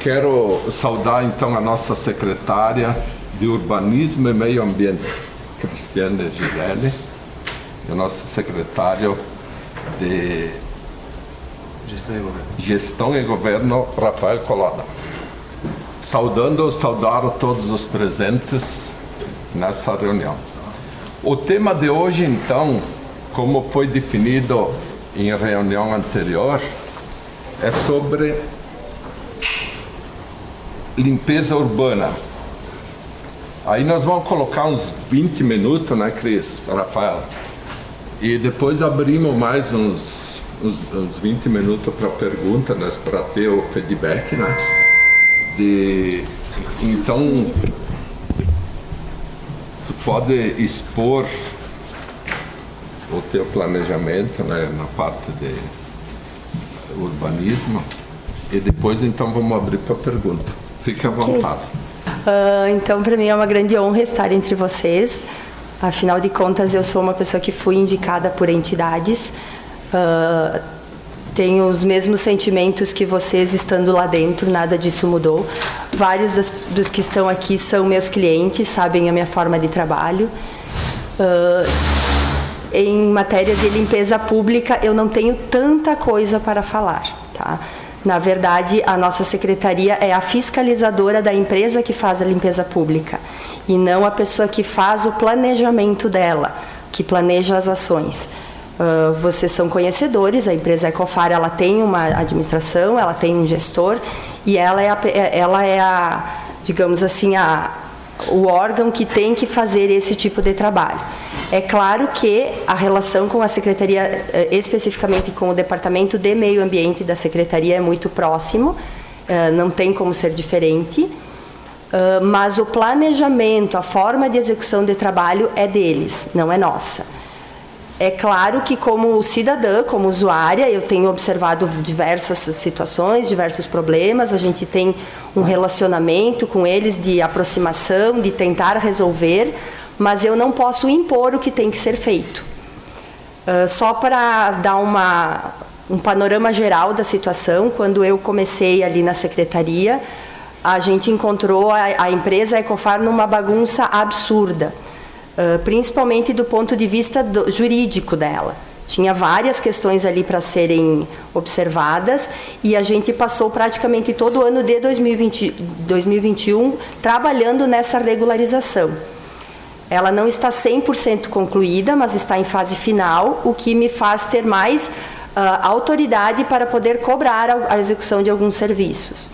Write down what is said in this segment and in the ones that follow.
Quero saudar então a nossa secretária de Urbanismo e Meio Ambiente, Cristiane Girelli, e o nosso secretário de Gestão e Governo, Rafael Collada. Saudar todos os presentes nessa reunião. O tema de hoje, então, como foi definido em reunião anterior, é sobre limpeza urbana. Aí nós vamos colocar uns 20 minutos, né, Cris, Rafael? E depois abrimos mais uns 20 minutos para perguntas, né, para ter o feedback, né? Então, tu pode expor o teu planejamento, né, na parte de urbanismo, e depois então vamos abrir para pergunta. Fique à vontade. Então, para mim é uma grande honra estar entre vocês. Afinal de contas, eu sou uma pessoa que fui indicada por entidades. Tenho os mesmos sentimentos que vocês estando lá dentro, nada disso mudou. Vários dos que estão aqui são meus clientes, sabem a minha forma de trabalho. Em matéria de limpeza pública, eu não tenho tanta coisa para falar, tá? Na verdade, a nossa secretaria é a fiscalizadora da empresa que faz a limpeza pública e não a pessoa que faz o planejamento dela, que planeja as ações. Vocês são conhecedores, a empresa Ecofar, ela tem uma administração, ela tem um gestor e ela é digamos assim, o órgão que tem que fazer esse tipo de trabalho. É claro que a relação com a Secretaria, especificamente com o Departamento de Meio Ambiente da Secretaria, é muito próximo, não tem como ser diferente, mas o planejamento, a forma de execução de trabalho é deles, não é nossa. É claro que como cidadã, como usuária, eu tenho observado diversas situações, diversos problemas, a gente tem um relacionamento com eles de aproximação, de tentar resolver, mas eu não posso impor o que tem que ser feito. Só para dar um panorama geral da situação, quando eu comecei ali na secretaria, a gente encontrou a empresa Ecofar numa bagunça absurda. Principalmente do ponto de vista jurídico dela. Tinha várias questões ali para serem observadas e a gente passou praticamente todo o ano de 2021 trabalhando nessa regularização. Ela não está 100% concluída, mas está em fase final, o que me faz ter mais autoridade para poder cobrar a execução de alguns serviços.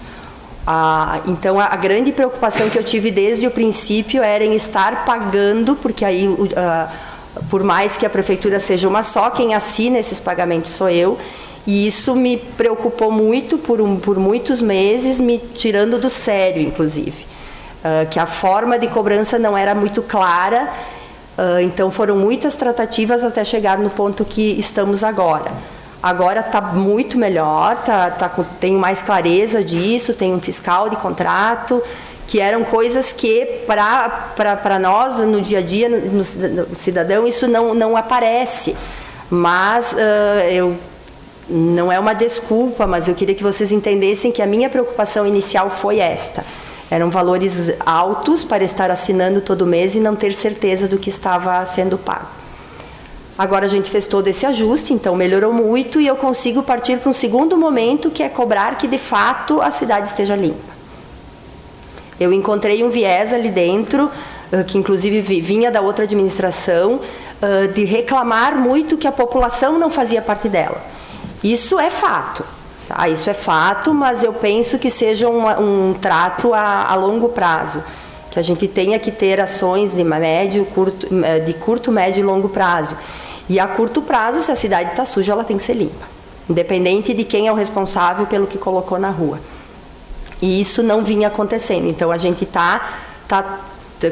Então, a grande preocupação que eu tive desde o princípio era em estar pagando, porque aí, por mais que a prefeitura seja uma só, quem assina esses pagamentos sou eu, e isso me preocupou muito por muitos meses, me tirando do sério, inclusive, que a forma de cobrança não era muito clara, então foram muitas tratativas até chegar no ponto que estamos agora. Agora está muito melhor, tenho mais clareza disso, tenho um fiscal de contrato, que eram coisas que para nós, no dia a dia, no cidadão, isso não aparece. Mas não é uma desculpa, mas eu queria que vocês entendessem que a minha preocupação inicial foi esta. Eram valores altos para estar assinando todo mês e não ter certeza do que estava sendo pago. Agora a gente fez todo esse ajuste, então melhorou muito e eu consigo partir para um segundo momento, que é cobrar que de fato a cidade esteja limpa. Eu encontrei um viés ali dentro, que inclusive vinha da outra administração, de reclamar muito que a população não fazia parte dela. Isso é fato, tá? Isso é fato, mas eu penso que seja um trato a longo prazo. Que a gente tenha que ter ações de curto, médio e longo prazo. E a curto prazo, se a cidade está suja, ela tem que ser limpa, independente de quem é o responsável pelo que colocou na rua. E isso não vinha acontecendo, então a gente está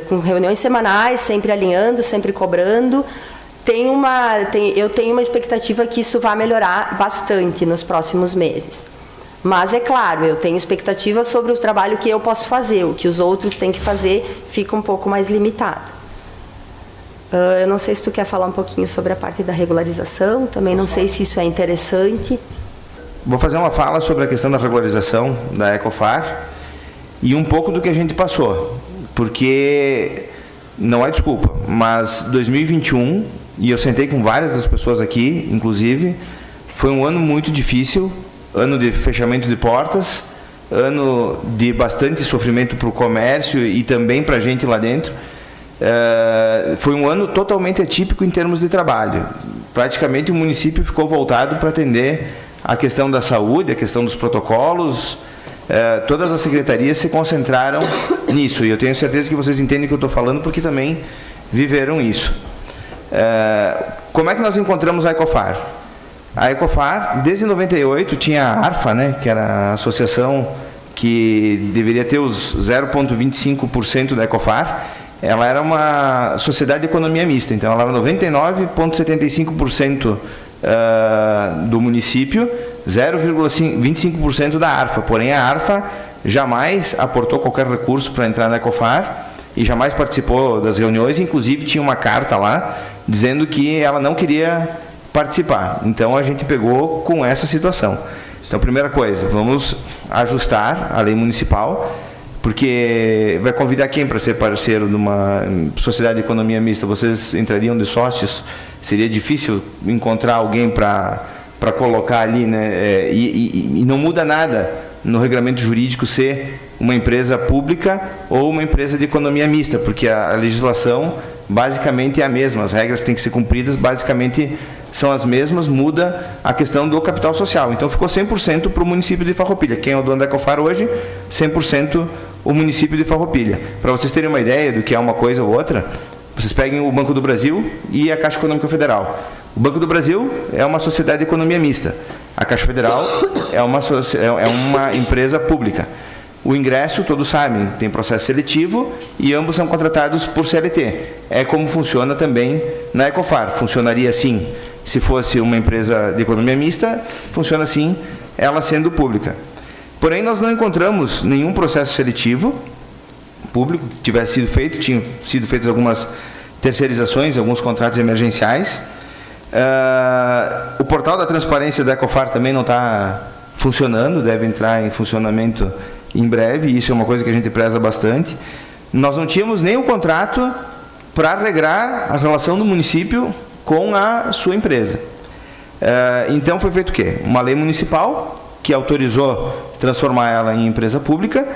com reuniões semanais, sempre alinhando, sempre cobrando. Eu tenho uma expectativa que isso vai melhorar bastante nos próximos meses. Mas é claro, eu tenho expectativa sobre o trabalho que eu posso fazer, o que os outros têm que fazer fica um pouco mais limitado. Eu não sei se tu quer falar um pouquinho sobre a parte da regularização, também não sei se isso é interessante. vou fazer uma fala sobre a questão da regularização da Ecofar e um pouco do que a gente passou, porque não é desculpa, mas 2021, e eu sentei com várias das pessoas aqui, inclusive, foi um ano muito difícil, ano de fechamento de portas, ano de bastante sofrimento para o comércio e também para a gente lá dentro. Foi um ano totalmente atípico em termos de trabalho. Praticamente o município ficou voltado para atender a questão da saúde, a questão dos protocolos. Todas as secretarias se concentraram nisso, e eu tenho certeza que vocês entendem o que eu estou falando, porque também viveram isso. Como é que nós encontramos a Ecofar? A Ecofar, desde 98, tinha a ARFA, né, que era a associação que deveria ter os 0,25% da Ecofar. Ela era uma sociedade de economia mista, então ela era 99,75% do município, 0,25% da ARFA. Porém, a ARFA jamais aportou qualquer recurso para entrar na Ecofar e jamais participou das reuniões. Inclusive, tinha uma carta lá dizendo que ela não queria participar. Então, a gente pegou com essa situação. Então, primeira coisa, vamos ajustar a lei municipal, porque vai convidar quem para ser parceiro de uma sociedade de economia mista? Vocês entrariam de sócios? Seria difícil encontrar alguém para colocar ali, né? E não muda nada no regulamento jurídico ser uma empresa pública ou uma empresa de economia mista, porque a legislação basicamente é a mesma, as regras têm que ser cumpridas, basicamente são as mesmas, muda a questão do capital social. Então ficou 100% para o município de Farroupilha. Quem é o dono da Ecofar hoje? 100% o município de Farroupilha. Para vocês terem uma ideia do que é uma coisa ou outra, vocês peguem o Banco do Brasil e a Caixa Econômica Federal. O Banco do Brasil é uma sociedade de economia mista. A Caixa Federal é uma empresa pública. O ingresso, todos sabem, tem processo seletivo e ambos são contratados por CLT. É como funciona também na Ecofar. Funcionaria assim se fosse uma empresa de economia mista, funciona assim ela sendo pública. Porém, nós não encontramos nenhum processo seletivo público que tivesse sido feito, tinham sido feitas algumas terceirizações, alguns contratos emergenciais. O portal da transparência da Ecofar também não está funcionando, deve entrar em funcionamento em breve, e isso é uma coisa que a gente preza bastante. Nós não tínhamos nem o contrato para regrar a relação do município com a sua empresa. Então foi feito o quê? Uma lei municipal que autorizou transformar ela em empresa pública.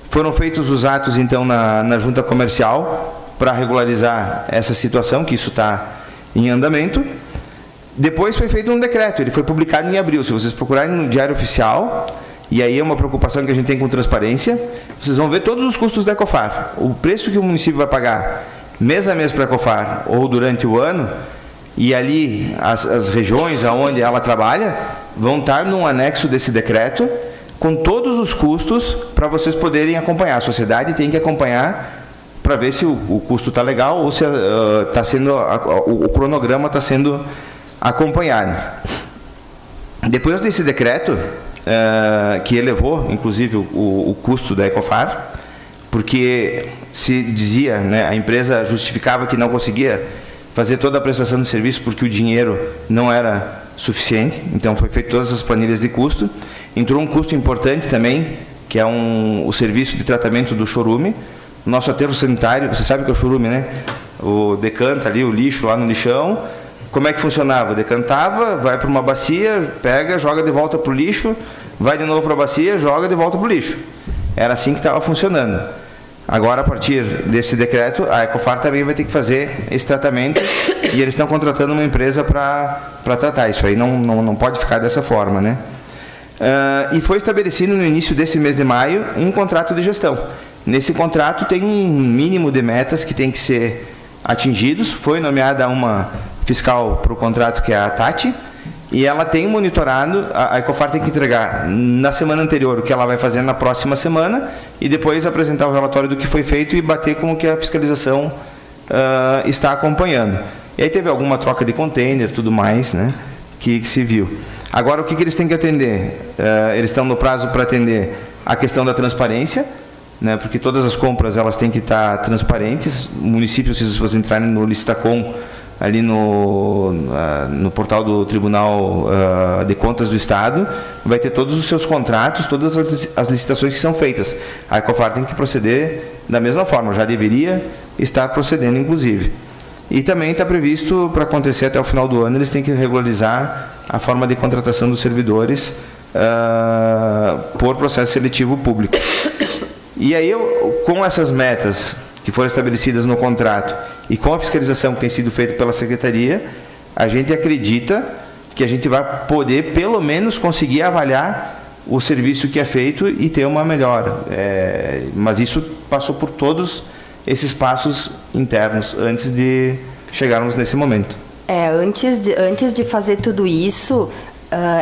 Foram feitos os atos então na junta comercial para regularizar essa situação, que isso está em andamento. Depois foi feito um decreto, ele foi publicado em abril. Se vocês procurarem no Diário Oficial, e aí é uma preocupação que a gente tem com transparência, vocês vão ver todos os custos da Ecofar. O preço que o município vai pagar mês a mês para a Ecofar ou durante o ano, e ali as regiões onde ela trabalha vão estar num anexo desse decreto com todos os custos para vocês poderem acompanhar. A sociedade tem que acompanhar para ver se o custo está legal ou se o cronograma está sendo acompanhado. Depois desse decreto, que elevou, inclusive, o custo da Ecofar, porque se dizia, né, a empresa justificava que não conseguia fazer toda a prestação de serviço porque o dinheiro não era suficiente, então foi feito todas as planilhas de custo. Entrou um custo importante também, que é o serviço de tratamento do chorume. Nosso aterro sanitário, você sabe que é o chorume, né? O decanta ali, o lixo lá no lixão. Como é que funcionava? Decantava, vai para uma bacia, pega, joga de volta para o lixo, vai de novo para a bacia, joga de volta para o lixo. Era assim que estava funcionando. Agora, a partir desse decreto, a Ecofar também vai ter que fazer esse tratamento e eles estão contratando uma empresa para tratar. Isso aí não pode ficar dessa forma, né? E foi estabelecido no início desse mês de maio um contrato de gestão. Nesse contrato tem um mínimo de metas que tem que ser atingidos. Foi nomeada uma fiscal para o contrato, que é a Tati, e ela tem monitorado. A Ecofar tem que entregar na semana anterior o que ela vai fazer na próxima semana e depois apresentar o relatório do que foi feito e bater com o que a fiscalização está acompanhando. E aí teve alguma troca de container, tudo mais, né, que se viu. Agora, o que eles têm que atender? Eles estão no prazo para atender a questão da transparência, né, porque todas as compras elas têm que estar transparentes. O município, se vocês entrarem no Listacom, ali no portal do Tribunal de Contas do Estado, vai ter todos os seus contratos, todas as licitações que são feitas. A Ecofar tem que proceder da mesma forma, já deveria estar procedendo, inclusive. E também está previsto, para acontecer até o final do ano, eles têm que regularizar a forma de contratação dos servidores por processo seletivo público. E aí, com essas metas que foram estabelecidas no contrato e com a fiscalização que tem sido feita pela Secretaria, a gente acredita que a gente vai poder, pelo menos, conseguir avaliar o serviço que é feito e ter uma melhora. Mas isso passou por todos esses passos internos antes de chegarmos nesse momento. Antes de fazer tudo isso,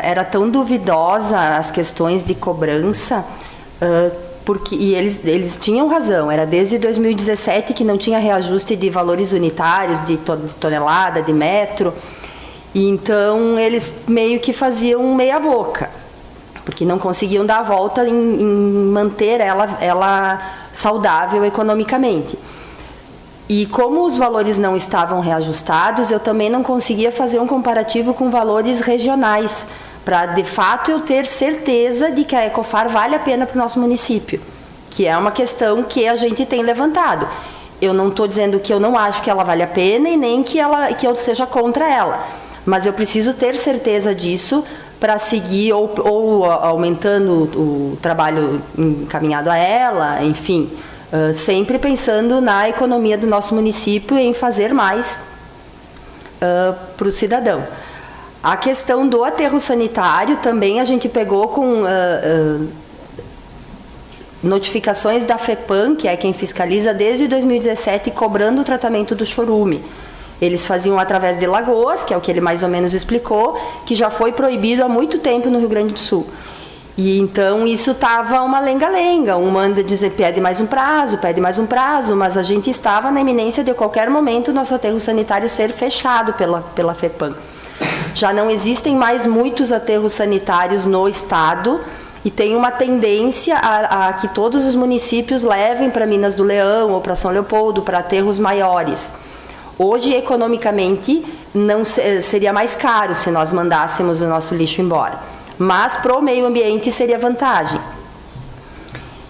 era tão duvidosa as questões de cobrança, e eles tinham razão, era desde 2017 que não tinha reajuste de valores unitários, de tonelada, de metro, e então eles meio que faziam meia boca, porque não conseguiam dar a volta em manter ela saudável economicamente. E como os valores não estavam reajustados, eu também não conseguia fazer um comparativo com valores regionais, para de fato eu ter certeza de que a Ecofar vale a pena para o nosso município, que é uma questão que a gente tem levantado. Eu não estou dizendo que eu não acho que ela vale a pena e nem que eu seja contra ela, mas eu preciso ter certeza disso para seguir ou aumentando o trabalho encaminhado a ela, enfim, sempre pensando na economia do nosso município e em fazer mais para o cidadão. A questão do aterro sanitário também a gente pegou com notificações da FEPAM, que é quem fiscaliza desde 2017, cobrando o tratamento do chorume. Eles faziam através de Lagoas, que é o que ele mais ou menos explicou, que já foi proibido há muito tempo no Rio Grande do Sul. E então isso estava uma lenga-lenga, um manda dizer pede mais um prazo, mas a gente estava na iminência de qualquer momento o nosso aterro sanitário ser fechado pela FEPAM. Já não existem mais muitos aterros sanitários no estado e tem uma tendência a que todos os municípios levem para Minas do Leão ou para São Leopoldo, para aterros maiores. Hoje, economicamente, não seria mais caro se nós mandássemos o nosso lixo embora, mas para o meio ambiente seria vantagem.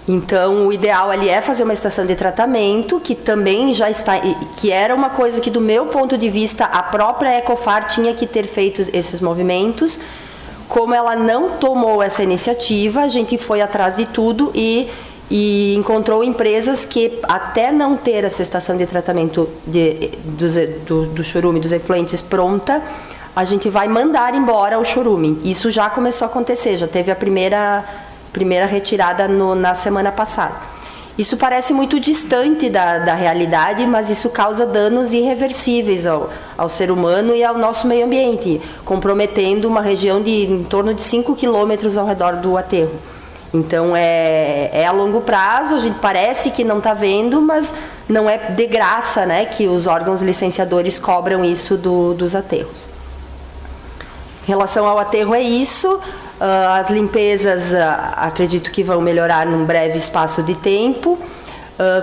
Então, o ideal ali é fazer uma estação de tratamento, que também já está, que era uma coisa que, do meu ponto de vista, a própria Ecofar tinha que ter feito esses movimentos. Como ela não tomou essa iniciativa, a gente foi atrás de tudo e encontrou empresas que, até não ter essa estação de tratamento do chorume, dos efluentes pronta, a gente vai mandar embora o chorume. Isso já começou a acontecer, já teve a primeira retirada na semana passada. Isso parece muito distante da realidade, mas isso causa danos irreversíveis ao ser humano e ao nosso meio ambiente, comprometendo uma região de em torno de 5 quilômetros ao redor do aterro. Então é a longo prazo, a gente parece que não está vendo, mas não é de graça, né, que os órgãos licenciadores cobram isso dos aterros. Em relação ao aterro é isso. As limpezas acredito que vão melhorar num breve espaço de tempo.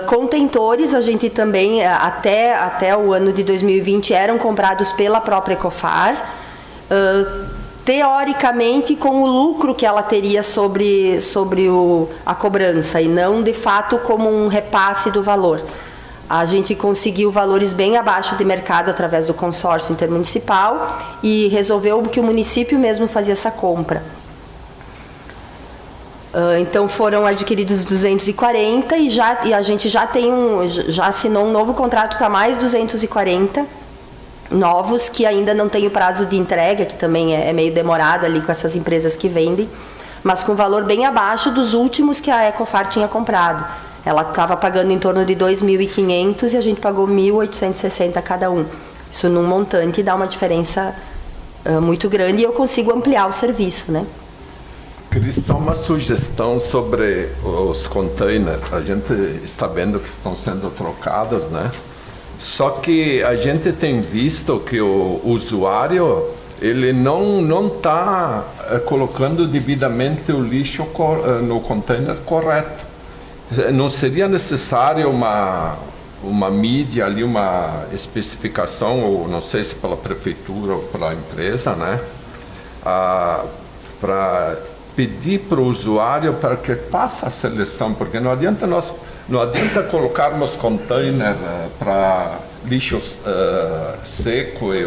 Contentores, a gente também, até o ano de 2020, eram comprados pela própria Ecofar, teoricamente com o lucro que ela teria sobre a cobrança, e não de fato como um repasse do valor. A gente conseguiu valores bem abaixo de mercado através do consórcio intermunicipal e resolveu que o município mesmo fazia essa compra. Então foram adquiridos 240 e a gente já assinou um novo contrato para mais 240 novos, que ainda não tem o prazo de entrega, que também é meio demorado ali com essas empresas que vendem, mas com valor bem abaixo dos últimos que a Ecofar tinha comprado. Ela estava pagando em torno de 2.500 e a gente pagou 1.860 cada um. Isso num montante dá uma diferença muito grande e eu consigo ampliar o serviço, né? Cris, só uma sugestão sobre os containers. A gente está vendo que estão sendo trocados, né? Só que a gente tem visto que o usuário, ele não está colocando devidamente o lixo no container correto. Não seria necessário uma mídia ali, uma especificação, ou não sei se pela prefeitura ou pela empresa, né? Para pedir para o usuário para que faça a seleção, porque não adianta colocarmos container para lixo seco e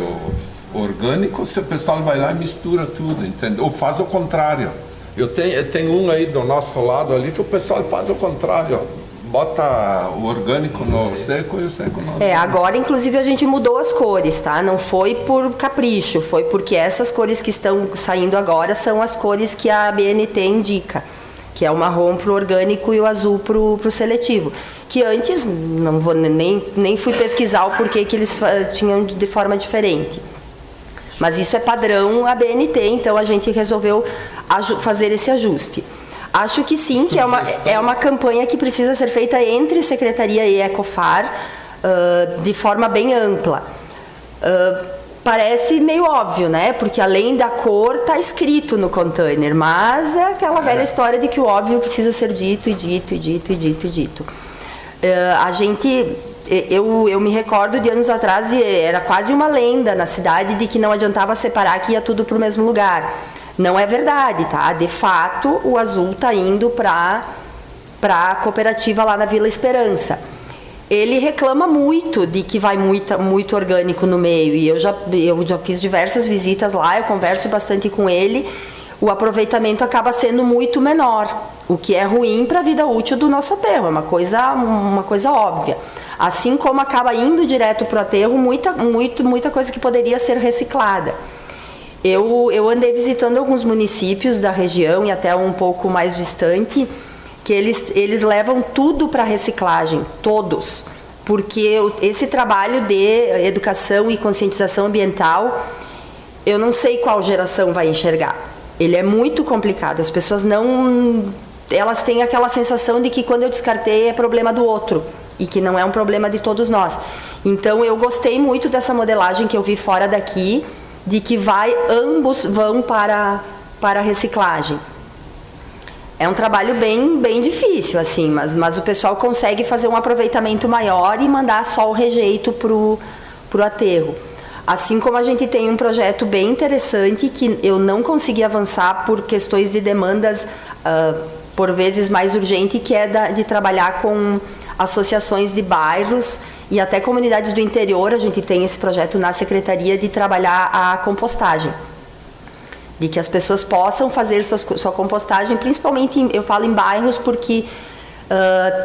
orgânico se o pessoal vai lá e mistura tudo, entende? Ou faz o contrário. Eu tenho um aí do nosso lado ali que o pessoal faz o contrário, bota o orgânico no seco e o seco no orgânico. Agora inclusive a gente mudou as cores, tá? Não foi por capricho, foi porque essas cores que estão saindo agora são as cores que a ABNT indica, que é o marrom para o orgânico e o azul para o seletivo. Que antes, não vou nem fui pesquisar o porquê que eles tinham de forma diferente. Mas isso é padrão ABNT, então a gente resolveu fazer esse ajuste. Acho que sim, que é uma campanha que precisa ser feita entre Secretaria e Ecofar, de forma bem ampla. Parece meio óbvio, né? Porque além da cor está escrito no container, mas é aquela velha história de que o óbvio precisa ser dito e dito e dito e dito e dito. Eu me recordo de anos atrás, e era quase uma lenda na cidade de que não adiantava separar, que ia tudo para o mesmo lugar. Não é verdade, tá? De fato, o azul está indo para a cooperativa lá na Vila Esperança. Ele reclama muito de que vai muito orgânico no meio, e eu já fiz diversas visitas lá, eu converso bastante com ele. O aproveitamento acaba sendo muito menor, o que é ruim para a vida útil do nosso aterro, é uma coisa óbvia. Assim como acaba indo direto para o aterro muita coisa que poderia ser reciclada. Eu andei visitando alguns municípios da região e até um pouco mais distante, que eles levam tudo para reciclagem, todos, porque esse trabalho de educação e conscientização ambiental, eu não sei qual geração vai enxergar. Ele é muito complicado, as pessoas elas têm aquela sensação de que quando eu descartei é problema do outro, e que não é um problema de todos nós. Então eu gostei muito dessa modelagem que eu vi fora daqui, de que ambos vão para a reciclagem. É um trabalho bem difícil, assim, mas o pessoal consegue fazer um aproveitamento maior e mandar só o rejeito pro aterro. Assim como a gente tem um projeto bem interessante que eu não consegui avançar por questões de demandas, por vezes mais urgente, que é de trabalhar com associações de bairros e até comunidades do interior. A gente tem esse projeto na Secretaria de trabalhar a compostagem, de que as pessoas possam fazer sua compostagem, principalmente eu falo em bairros porque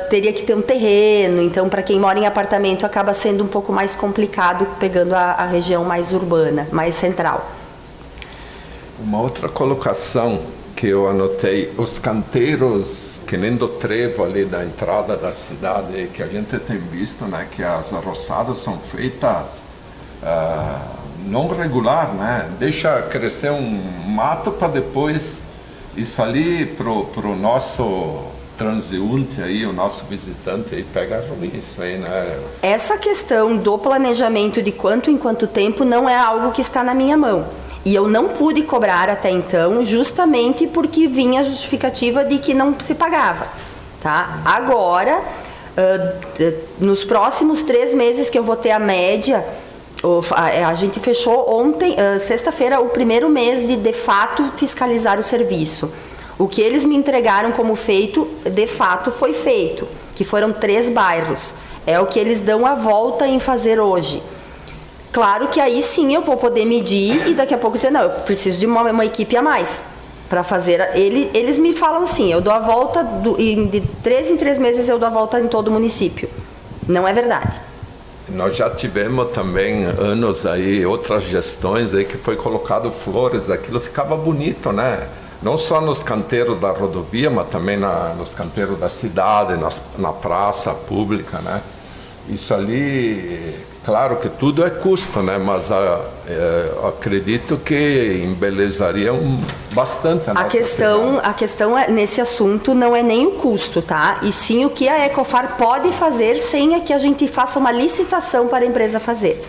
teria que ter um terreno, então para quem mora em apartamento acaba sendo um pouco mais complicado, pegando a região mais urbana, mais central. Uma outra colocação que eu anotei, os canteiros, que nem do trevo ali da entrada da cidade, que a gente tem visto, né, que as arroçadas são feitas não regular, né? Deixa crescer um mato para depois isso ali pro nosso transeunte aí, o nosso visitante aí pega isso aí, né? Essa questão do planejamento de quanto em quanto tempo não é algo que está na minha mão. E eu não pude cobrar até então, justamente porque vinha a justificativa de que não se pagava, tá? Agora, nos próximos 3 meses que eu vou ter a média, a gente fechou ontem, sexta-feira, o primeiro mês de fato fiscalizar o serviço. O que eles me entregaram como feito, de fato foi feito, que foram 3 bairros. É o que eles dão a volta em fazer hoje. Claro que aí sim eu vou poder medir e daqui a pouco dizer, não, eu preciso de uma equipe a mais para fazer. Eles me falam assim, eu dou a volta, de 3 em 3 meses eu dou a volta em todo o município. Não é verdade. Nós já tivemos também anos aí, outras gestões aí que foi colocado flores, aquilo ficava bonito, né? Não só nos canteiros da rodovia, mas também nos canteiros da cidade, na praça pública, né? Isso ali, claro que tudo é custo, né? Mas acredito que embelezariam bastante a nossa cidade. A questão nesse assunto não é nem o custo, tá? E sim o que a Ecofar pode fazer sem que a gente faça uma licitação para a empresa fazer.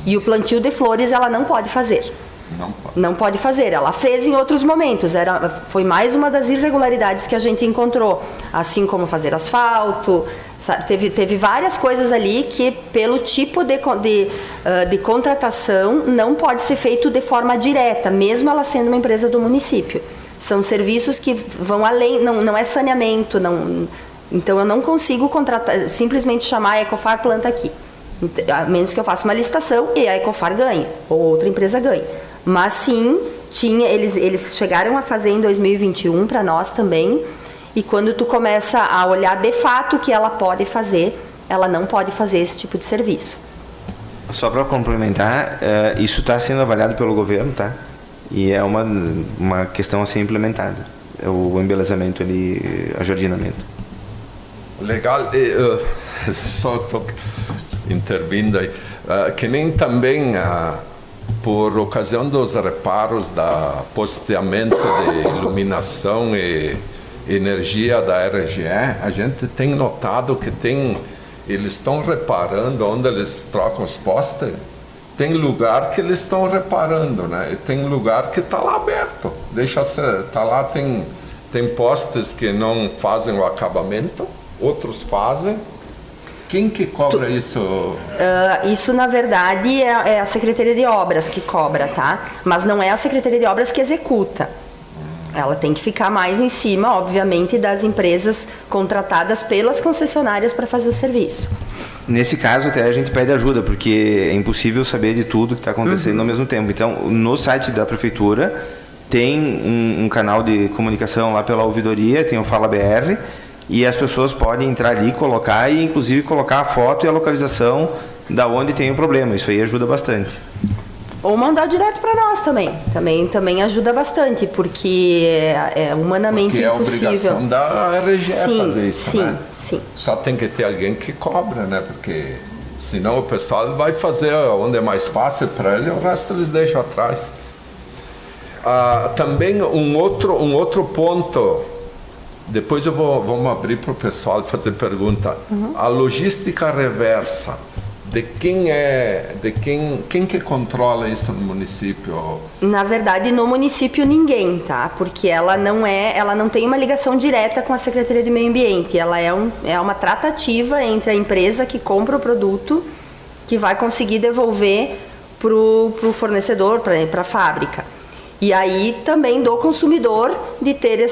E o plantio de flores ela não pode fazer. Não pode fazer. Ela fez em outros momentos. Foi mais uma das irregularidades que a gente encontrou. Assim como fazer asfalto, Teve várias coisas ali que, pelo tipo de contratação, não pode ser feito de forma direta, mesmo ela sendo uma empresa do município. São serviços que vão além, não é saneamento, então eu não consigo contratar, simplesmente chamar a Ecofar planta aqui. A menos que eu faça uma licitação e a Ecofar ganhe, ou outra empresa ganhe. Mas sim, eles chegaram a fazer em 2021 para nós também. E quando tu começa a olhar de fato o que ela pode fazer, ela não pode fazer esse tipo de serviço. Só para complementar, isso está sendo avaliado pelo governo, tá? E é uma questão a ser implementada. O embelezamento ali, ajardinamento. Legal. Só estou intervindo aí. Que nem também, por ocasião dos reparos da posteamento de iluminação e energia da RGE, a gente tem notado que eles estão reparando onde eles trocam os postes. Tem lugar que eles estão reparando, né? E tem lugar que está lá aberto. Tá lá, tem postes que não fazem o acabamento, outros fazem. Quem que cobra isso? Isso, na verdade, é a Secretaria de Obras que cobra, tá? Mas não é a Secretaria de Obras que executa. Ela tem que ficar mais em cima, obviamente, das empresas contratadas pelas concessionárias para fazer o serviço. Nesse caso, até a gente pede ajuda, porque é impossível saber de tudo que está acontecendo ao mesmo tempo. Então, no site da Prefeitura, tem um canal de comunicação lá pela ouvidoria, tem o Fala BR, e as pessoas podem entrar ali, colocar e, inclusive, colocar a foto e a localização da onde tem o problema. Isso aí ajuda bastante. Ou mandar direto para nós também. Também ajuda bastante, porque é humanamente impossível. Porque é a obrigação da RGE fazer isso, sim, né? Sim. Só tem que ter alguém que cobra, né? Porque senão o pessoal vai fazer onde é mais fácil para ele, o resto eles deixam atrás. Também um outro ponto, depois vamos abrir para o pessoal fazer pergunta. A logística reversa. Quem que controla isso no município? Na verdade, no município ninguém, tá? Porque ela não tem uma ligação direta com a Secretaria de Meio Ambiente. Ela é uma tratativa entre a empresa que compra o produto, que vai conseguir devolver pro fornecedor, para a fábrica. E aí também do consumidor de ter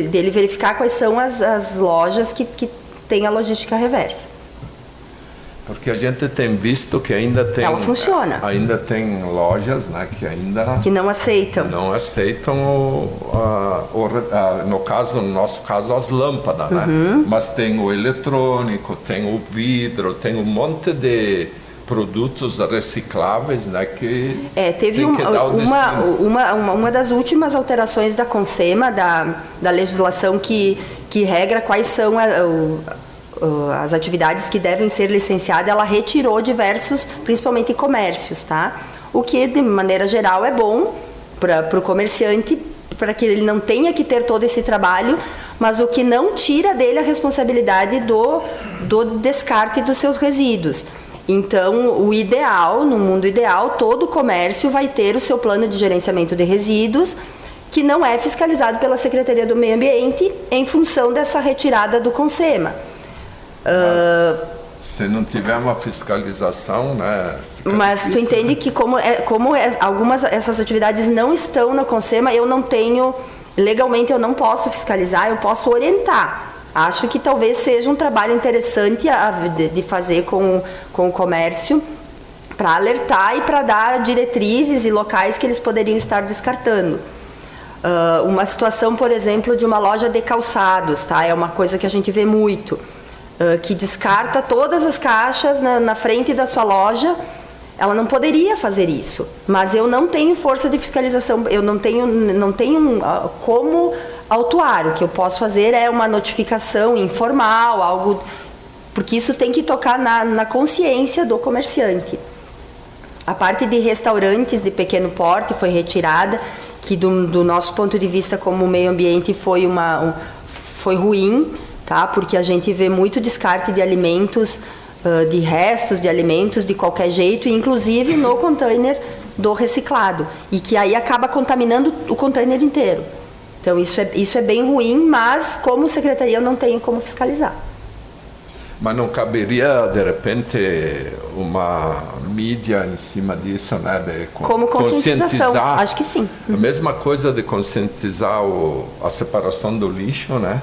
dele verificar quais são as lojas que tem a logística reversa. Porque a gente tem visto que ainda tem... Ela funciona. Ainda tem lojas, né, que não aceitam. Não aceitam, no nosso caso, as lâmpadas, né? Mas tem o eletrônico, tem o vidro, tem um monte de produtos recicláveis, né, que teve uma das últimas alterações da CONSEMA, da legislação que regra quais são as atividades que devem ser licenciadas. Ela retirou diversos, principalmente comércios, tá? O que, de maneira geral, é bom para o comerciante, para que ele não tenha que ter todo esse trabalho, mas o que não tira dele a responsabilidade do descarte dos seus resíduos. Então, no mundo ideal, todo comércio vai ter o seu plano de gerenciamento de resíduos, que não é fiscalizado pela Secretaria do Meio Ambiente em função dessa retirada do CONSEMA. Mas, se não tiver uma fiscalização, né? Mas difícil, tu entende que algumas essas atividades não estão na CONSEMA, legalmente eu não posso fiscalizar, eu posso orientar. Acho que talvez seja um trabalho interessante de fazer com o comércio, para alertar e para dar diretrizes e locais que eles poderiam estar descartando. Uma situação, por exemplo, de uma loja de calçados, tá? É uma coisa que a gente vê muito. Que descarta todas as caixas na frente da sua loja. Ela não poderia fazer isso, mas eu não tenho força de fiscalização, eu não tenho como autuar. O que eu posso fazer é uma notificação informal, algo, porque isso tem que tocar na consciência do comerciante. A parte de restaurantes de pequeno porte foi retirada, que do nosso ponto de vista como meio ambiente foi ruim, tá? Porque a gente vê muito descarte de alimentos, de restos de alimentos de qualquer jeito, inclusive no container do reciclado, e que aí acaba contaminando o container inteiro. Então isso é bem ruim, mas como secretaria eu não tenho como fiscalizar. Mas não caberia, de repente, uma mídia em cima disso, né? De Como conscientização, acho que sim. A mesma coisa de conscientizar a separação do lixo, né?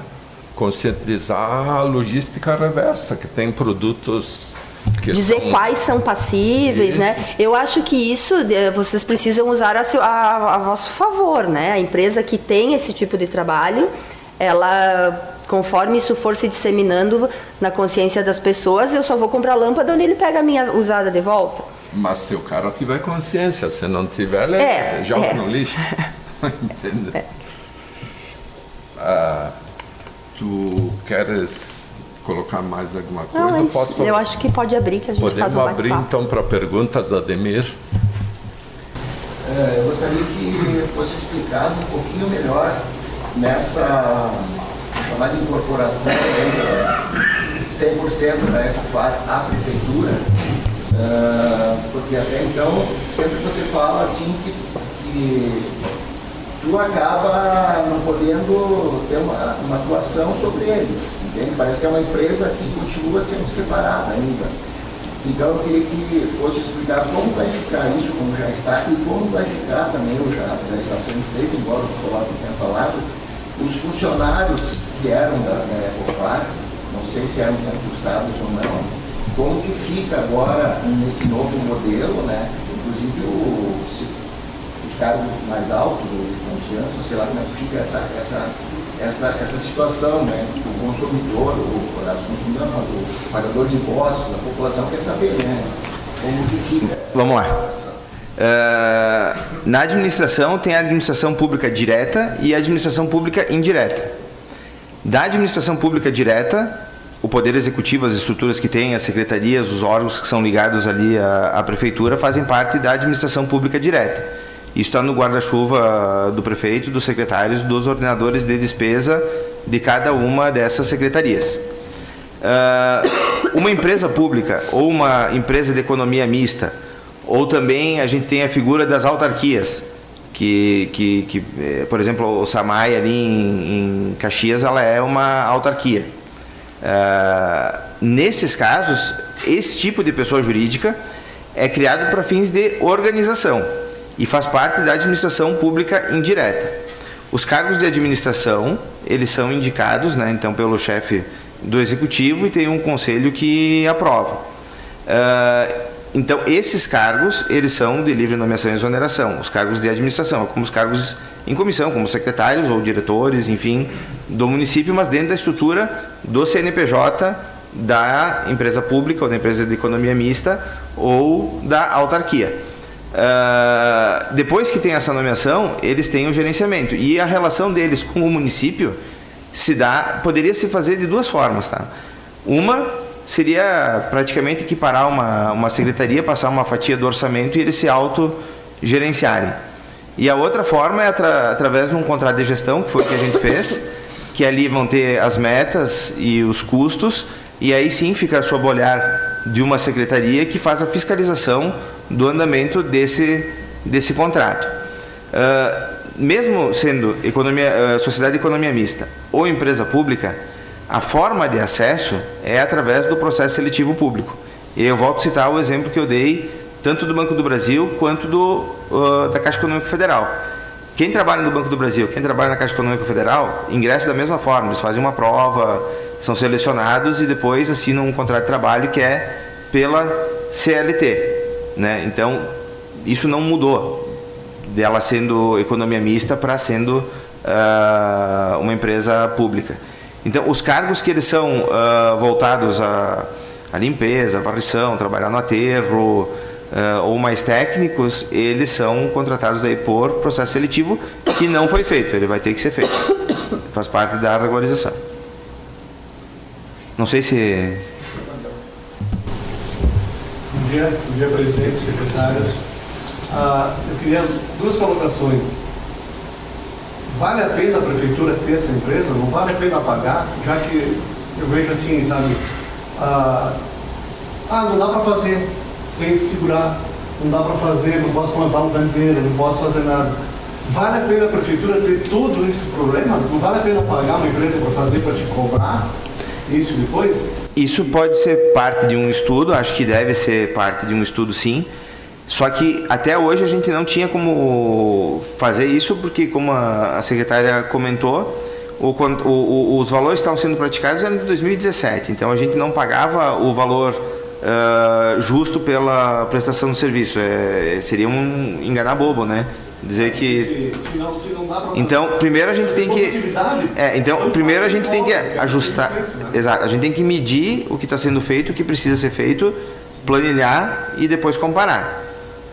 Conscientizar a logística reversa, que tem produtos que dizer quais são passíveis, isso, né? Eu acho que isso vocês precisam usar a vosso favor, né? A empresa que tem esse tipo de trabalho, ela, conforme isso for se disseminando na consciência das pessoas, eu só vou comprar lâmpada onde ele pega a minha usada de volta. Mas se o cara tiver consciência, se não tiver, ele joga no lixo. Entende? Tu queres colocar mais alguma coisa? Não, eu acho que pode abrir, que a gente faz um bate-papo. bate-papo. Podemos abrir então para perguntas, Ademir? Eu gostaria que fosse explicado um pouquinho melhor nessa chamada incorporação 100% da Ecofar à prefeitura, porque até então sempre você fala assim que tu acaba não podendo ter uma atuação sobre eles, entende? Parece que é uma empresa que continua sendo separada ainda. Então eu queria que fosse explicado como vai ficar isso, como já está, e como vai ficar também, ou já está sendo feito, embora o Coloque tenha falado, os funcionários que eram da Ecofar, não sei se eram concursados ou não, como que fica agora nesse novo modelo, né? Inclusive os cargos mais altos, ou de confiança, sei lá como é que fica essa situação, né? O consumidor, o pagador de impostos, a população quer saber, né? Como que fica. Vamos lá. Na administração tem a administração pública direta e a administração pública indireta. Da administração pública direta, o Poder Executivo, as estruturas que tem, as secretarias, os órgãos que são ligados ali à prefeitura, fazem parte da administração pública direta. Isso está no guarda-chuva do prefeito, dos secretários, dos ordenadores de despesa de cada uma dessas secretarias. Uma empresa pública ou uma empresa de economia mista, ou também a gente tem a figura das autarquias, que por exemplo, o SAMAI ali em Caxias, ela é uma autarquia. Nesses casos, esse tipo de pessoa jurídica é criado para fins de organização e faz parte da administração pública indireta. Os cargos de administração, eles são indicados, né, então, pelo chefe do executivo e tem um conselho que aprova. Então, esses cargos, eles são de livre nomeação e exoneração. Os cargos de administração, como os cargos em comissão, como secretários ou diretores, enfim, do município, mas dentro da estrutura do CNPJ, da empresa pública ou da empresa de economia mista ou da autarquia. Depois que tem essa nomeação, eles têm o gerenciamento. E a relação deles com o município poderia se fazer de duas formas, tá? Uma seria praticamente equiparar uma secretaria, passar uma fatia do orçamento e eles se autogerenciarem. E a outra forma é através de um contrato de gestão, que foi o que a gente fez, que ali vão ter as metas e os custos, e aí sim fica sob o olhar de uma secretaria que faz a fiscalização do andamento desse contrato. Mesmo sendo sociedade de economia mista ou empresa pública, a forma de acesso é através do processo seletivo público. E eu volto a citar o exemplo que eu dei, tanto do Banco do Brasil quanto da Caixa Econômica Federal. Quem trabalha no Banco do Brasil, quem trabalha na Caixa Econômica Federal, ingressa da mesma forma, eles fazem uma prova, são selecionados e depois assinam um contrato de trabalho que é pela CLT. Né? Então, isso não mudou dela sendo economia mista para sendo uma empresa pública. Então, os cargos que eles são voltados à limpeza, à varrição, trabalhar no aterro, ou mais técnicos, eles são contratados aí por processo seletivo, que não foi feito, ele vai ter que ser feito. Faz parte da regularização. Não sei se... Bom dia, presidente, secretários. Eu queria duas colocações. Vale a pena a prefeitura ter essa empresa? Não vale a pena pagar? Já que eu vejo assim, sabe? Não dá para fazer, tem que segurar. Não dá para fazer, não posso plantar um canteiro, não posso fazer nada. Vale a pena a prefeitura ter todo esse problema? Não vale a pena pagar uma empresa para fazer, para te cobrar isso depois? Isso pode ser parte de um estudo, acho que deve ser parte de um estudo, sim. Só que até hoje a gente não tinha como fazer isso, porque, como a secretária comentou, os valores que estavam sendo praticados eram de 2017. Então a gente não pagava o valor justo pela prestação do serviço. Seria enganar bobo, né? Dizer que Se não dá pra então primeiro a gente tem que primeiro a gente tem que ajustar, exato, a gente tem que medir o que está sendo feito, o que precisa ser feito, planilhar e depois comparar,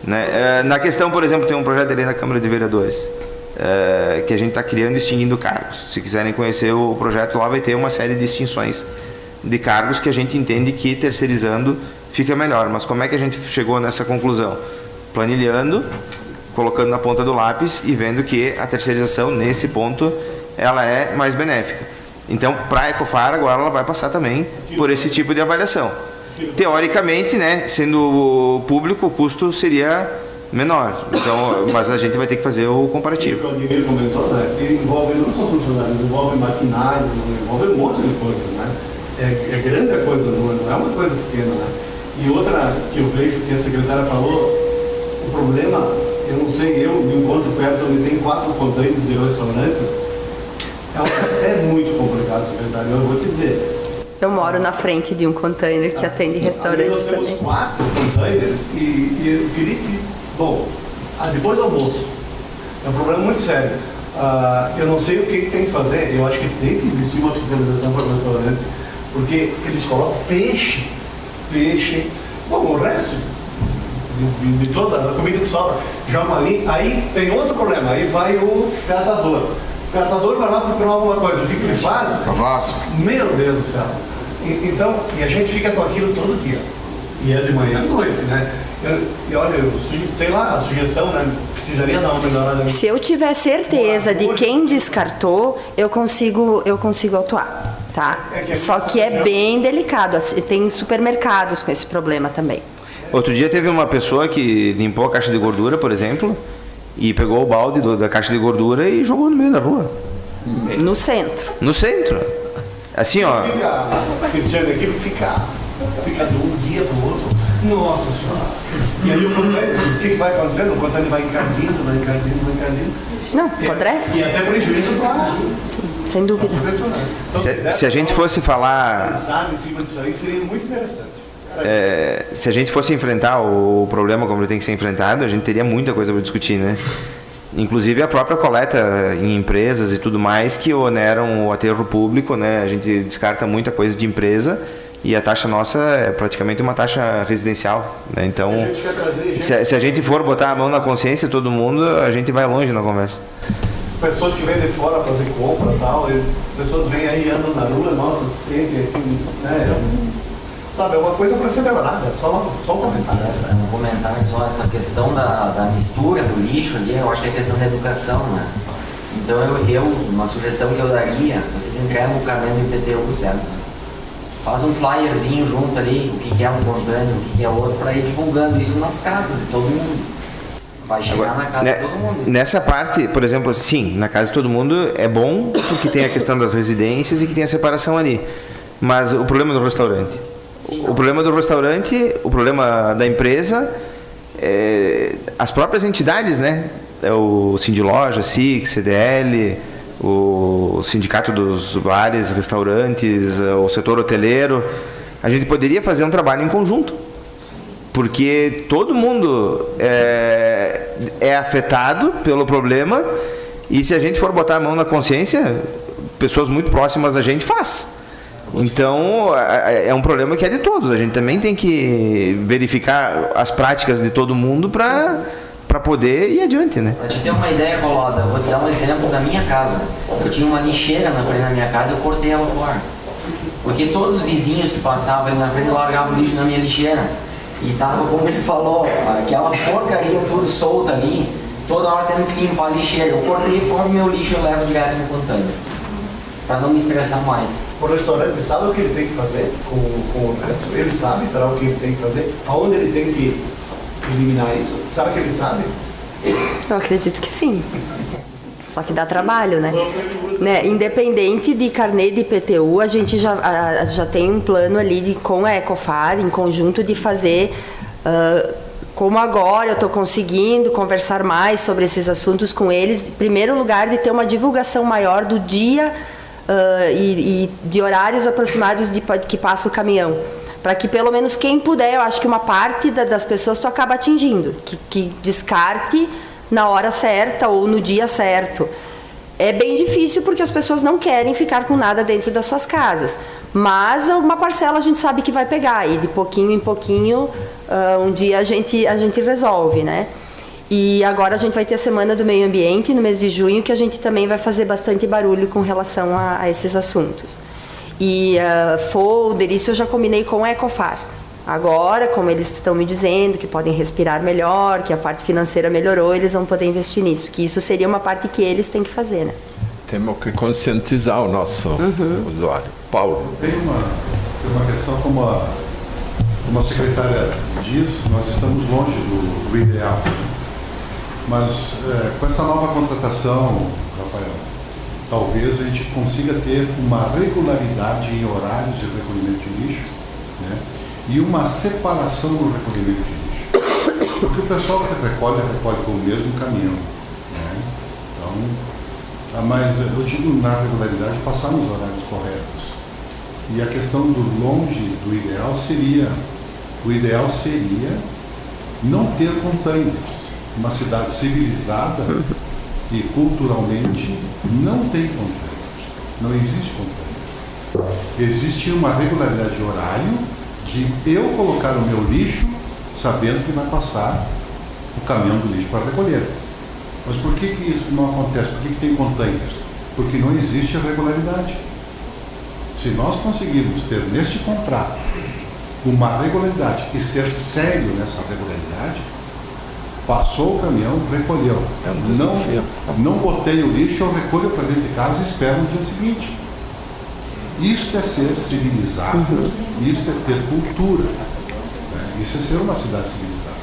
né? Na questão, por exemplo, tem um projeto de lei na Câmara de Vereadores que a gente está criando, extinguindo cargos. Se quiserem conhecer o projeto, lá vai ter uma série de extinções de cargos que a gente entende que terceirizando fica melhor. Mas como é que a gente chegou nessa conclusão? Planilhando, colocando na ponta do lápis e vendo que a terceirização, nesse ponto, ela é mais benéfica. Então, para a Ecofar, agora ela vai passar também por esse tipo de avaliação. Teoricamente, né, sendo público, o custo seria menor. Então, mas a gente vai ter que fazer o comparativo. O que o Ademir comentou, né, ele envolve não só funcionários, envolve maquinário, envolve um monte de coisa, né? É grande a coisa, não é uma coisa pequena, né? E outra que eu vejo que a secretária falou, o problema, eu não sei, eu me encontro perto onde tem 4 containers de restaurante, é muito complicado, secretário, eu vou te dizer. Eu moro na frente de um container que atende restaurante Nós temos também. 4 containers e eu queria que, bom, depois do almoço, é um problema muito sério. Eu não sei o que tem que fazer, eu acho que tem que existir uma fiscalização para o restaurante, porque eles colocam peixe, bom, o resto de toda a comida que sobra, joga ali, aí tem outro problema, aí vai o catador. O catador vai lá procurar alguma coisa, o que ele faz? Meu Deus do céu. Então, e a gente fica com aquilo todo dia. E é de manhã à noite, né? E olha, sei lá, a sugestão, né? Precisaria dar uma melhorada. Se eu tiver certeza de quem descartou, eu consigo atuar, tá? Só que é bem delicado. Tem supermercados com esse problema também. Outro dia teve uma pessoa que limpou a caixa de gordura, por exemplo, e pegou o balde da caixa de gordura e jogou no meio da rua. No centro. No centro. Assim, ó. Cristiano, aquilo fica de um dia para o outro. Nossa Senhora. E aí o que vai acontecendo? O container vai encardindo. Não, apodrece. E até prejuízo para Sem dúvida. então, Se a gente fosse falar, em cima disso aí, seria muito interessante. se a gente fosse enfrentar o problema como ele tem que ser enfrentado, a gente teria muita coisa para discutir, né? Inclusive a própria coleta em empresas e tudo mais que oneram o aterro público, né? A gente descarta muita coisa de empresa e a taxa nossa é praticamente uma taxa residencial, né? Então, se a gente for botar a mão na consciência, todo mundo, a gente vai longe na conversa. Pessoas que vêm de fora fazer compra e tal, pessoas vêm aí, andam na rua, nossa, sempre aqui, né? Sabe, é uma coisa para ser melhorada, só um comentário. Um comentário só, essa questão da mistura do lixo ali, eu acho que é questão da educação, né? Então uma sugestão que eu daria, vocês entregam o carnê do IPTU, certo? Faz um flyerzinho junto ali, o que é um container, o que é outro, para ir divulgando isso nas casas de todo mundo. Vai chegar na casa de todo mundo. Nessa parte, por exemplo, sim, na casa de todo mundo é bom, porque tem a questão das residências e que tem a separação ali. Mas o problema do restaurante? Sim, o problema do restaurante, o problema da empresa, as próprias entidades, né? O Sindiloja, SIC, CDL, o Sindicato dos Bares, Restaurantes, o setor hoteleiro. A gente poderia fazer um trabalho em conjunto, porque todo mundo é afetado pelo problema, e se a gente for botar a mão na consciência, pessoas muito próximas a gente faz. Então, é um problema que é de todos. A gente também tem que verificar as práticas de todo mundo para poder ir adiante, né? Para te ter uma ideia, Coloda, vou te dar um exemplo da minha casa. Eu tinha uma lixeira na frente da minha casa, eu cortei ela fora. Porque todos os vizinhos que passavam ali na frente largavam o lixo na minha lixeira. E tava, como ele falou, aquela porcaria tudo solta ali, toda hora tendo que limpar a lixeira. Eu cortei fora o meu lixo e eu levo direto no container, para não me estressar mais. O restaurante sabe o que ele tem que fazer com o resto? Ele sabe, será o que ele tem que fazer? Aonde ele tem que eliminar isso? Será que ele sabe? Eu acredito que sim. Só que dá trabalho, né? Independente de carnê de IPTU, a gente já tem um plano ali com a Ecofar, em conjunto, de fazer, como agora eu estou conseguindo conversar mais sobre esses assuntos com eles, em primeiro lugar, de ter uma divulgação maior do dia e de horários aproximados que passa o caminhão. Para que pelo menos quem puder, eu acho que uma parte das pessoas tu acaba atingindo, que descarte na hora certa ou no dia certo. É bem difícil porque as pessoas não querem ficar com nada dentro das suas casas, mas uma parcela a gente sabe que vai pegar, e de pouquinho em pouquinho um dia a gente resolve, né? E agora a gente vai ter a Semana do Meio Ambiente no mês de junho, que a gente também vai fazer bastante barulho com relação a esses assuntos. E folder, isso eu já combinei com a Ecofar. Agora, como eles estão me dizendo que podem respirar melhor, que a parte financeira melhorou, eles vão poder investir nisso. Que isso seria uma parte que eles têm que fazer, né? Temos que conscientizar o nosso usuário. Paulo. Tem uma questão, como a secretária diz, nós estamos longe do ideal. Mas com essa nova contratação, Rafael, talvez a gente consiga ter uma regularidade em horários de recolhimento de lixo, né? E uma separação no recolhimento de lixo. Porque o pessoal que recolhe com o mesmo caminhão, né? Então, mas eu digo na regularidade, passar nos horários corretos. E a questão do longe do ideal seria não ter containers. Uma cidade civilizada e culturalmente não tem containers. Não existe containers. Existe uma regularidade de horário de eu colocar o meu lixo sabendo que vai passar o caminhão do lixo para recolher. Mas por que isso não acontece? Por que tem containers? Porque não existe a regularidade. Se nós conseguirmos ter neste contrato uma regularidade e ser sério nessa regularidade, passou o caminhão, recolheu. Não botei o lixo, eu recolho para dentro de casa e espero no dia seguinte. Isso é ser civilizado, isso é ter cultura, né? Isso é ser uma cidade civilizada.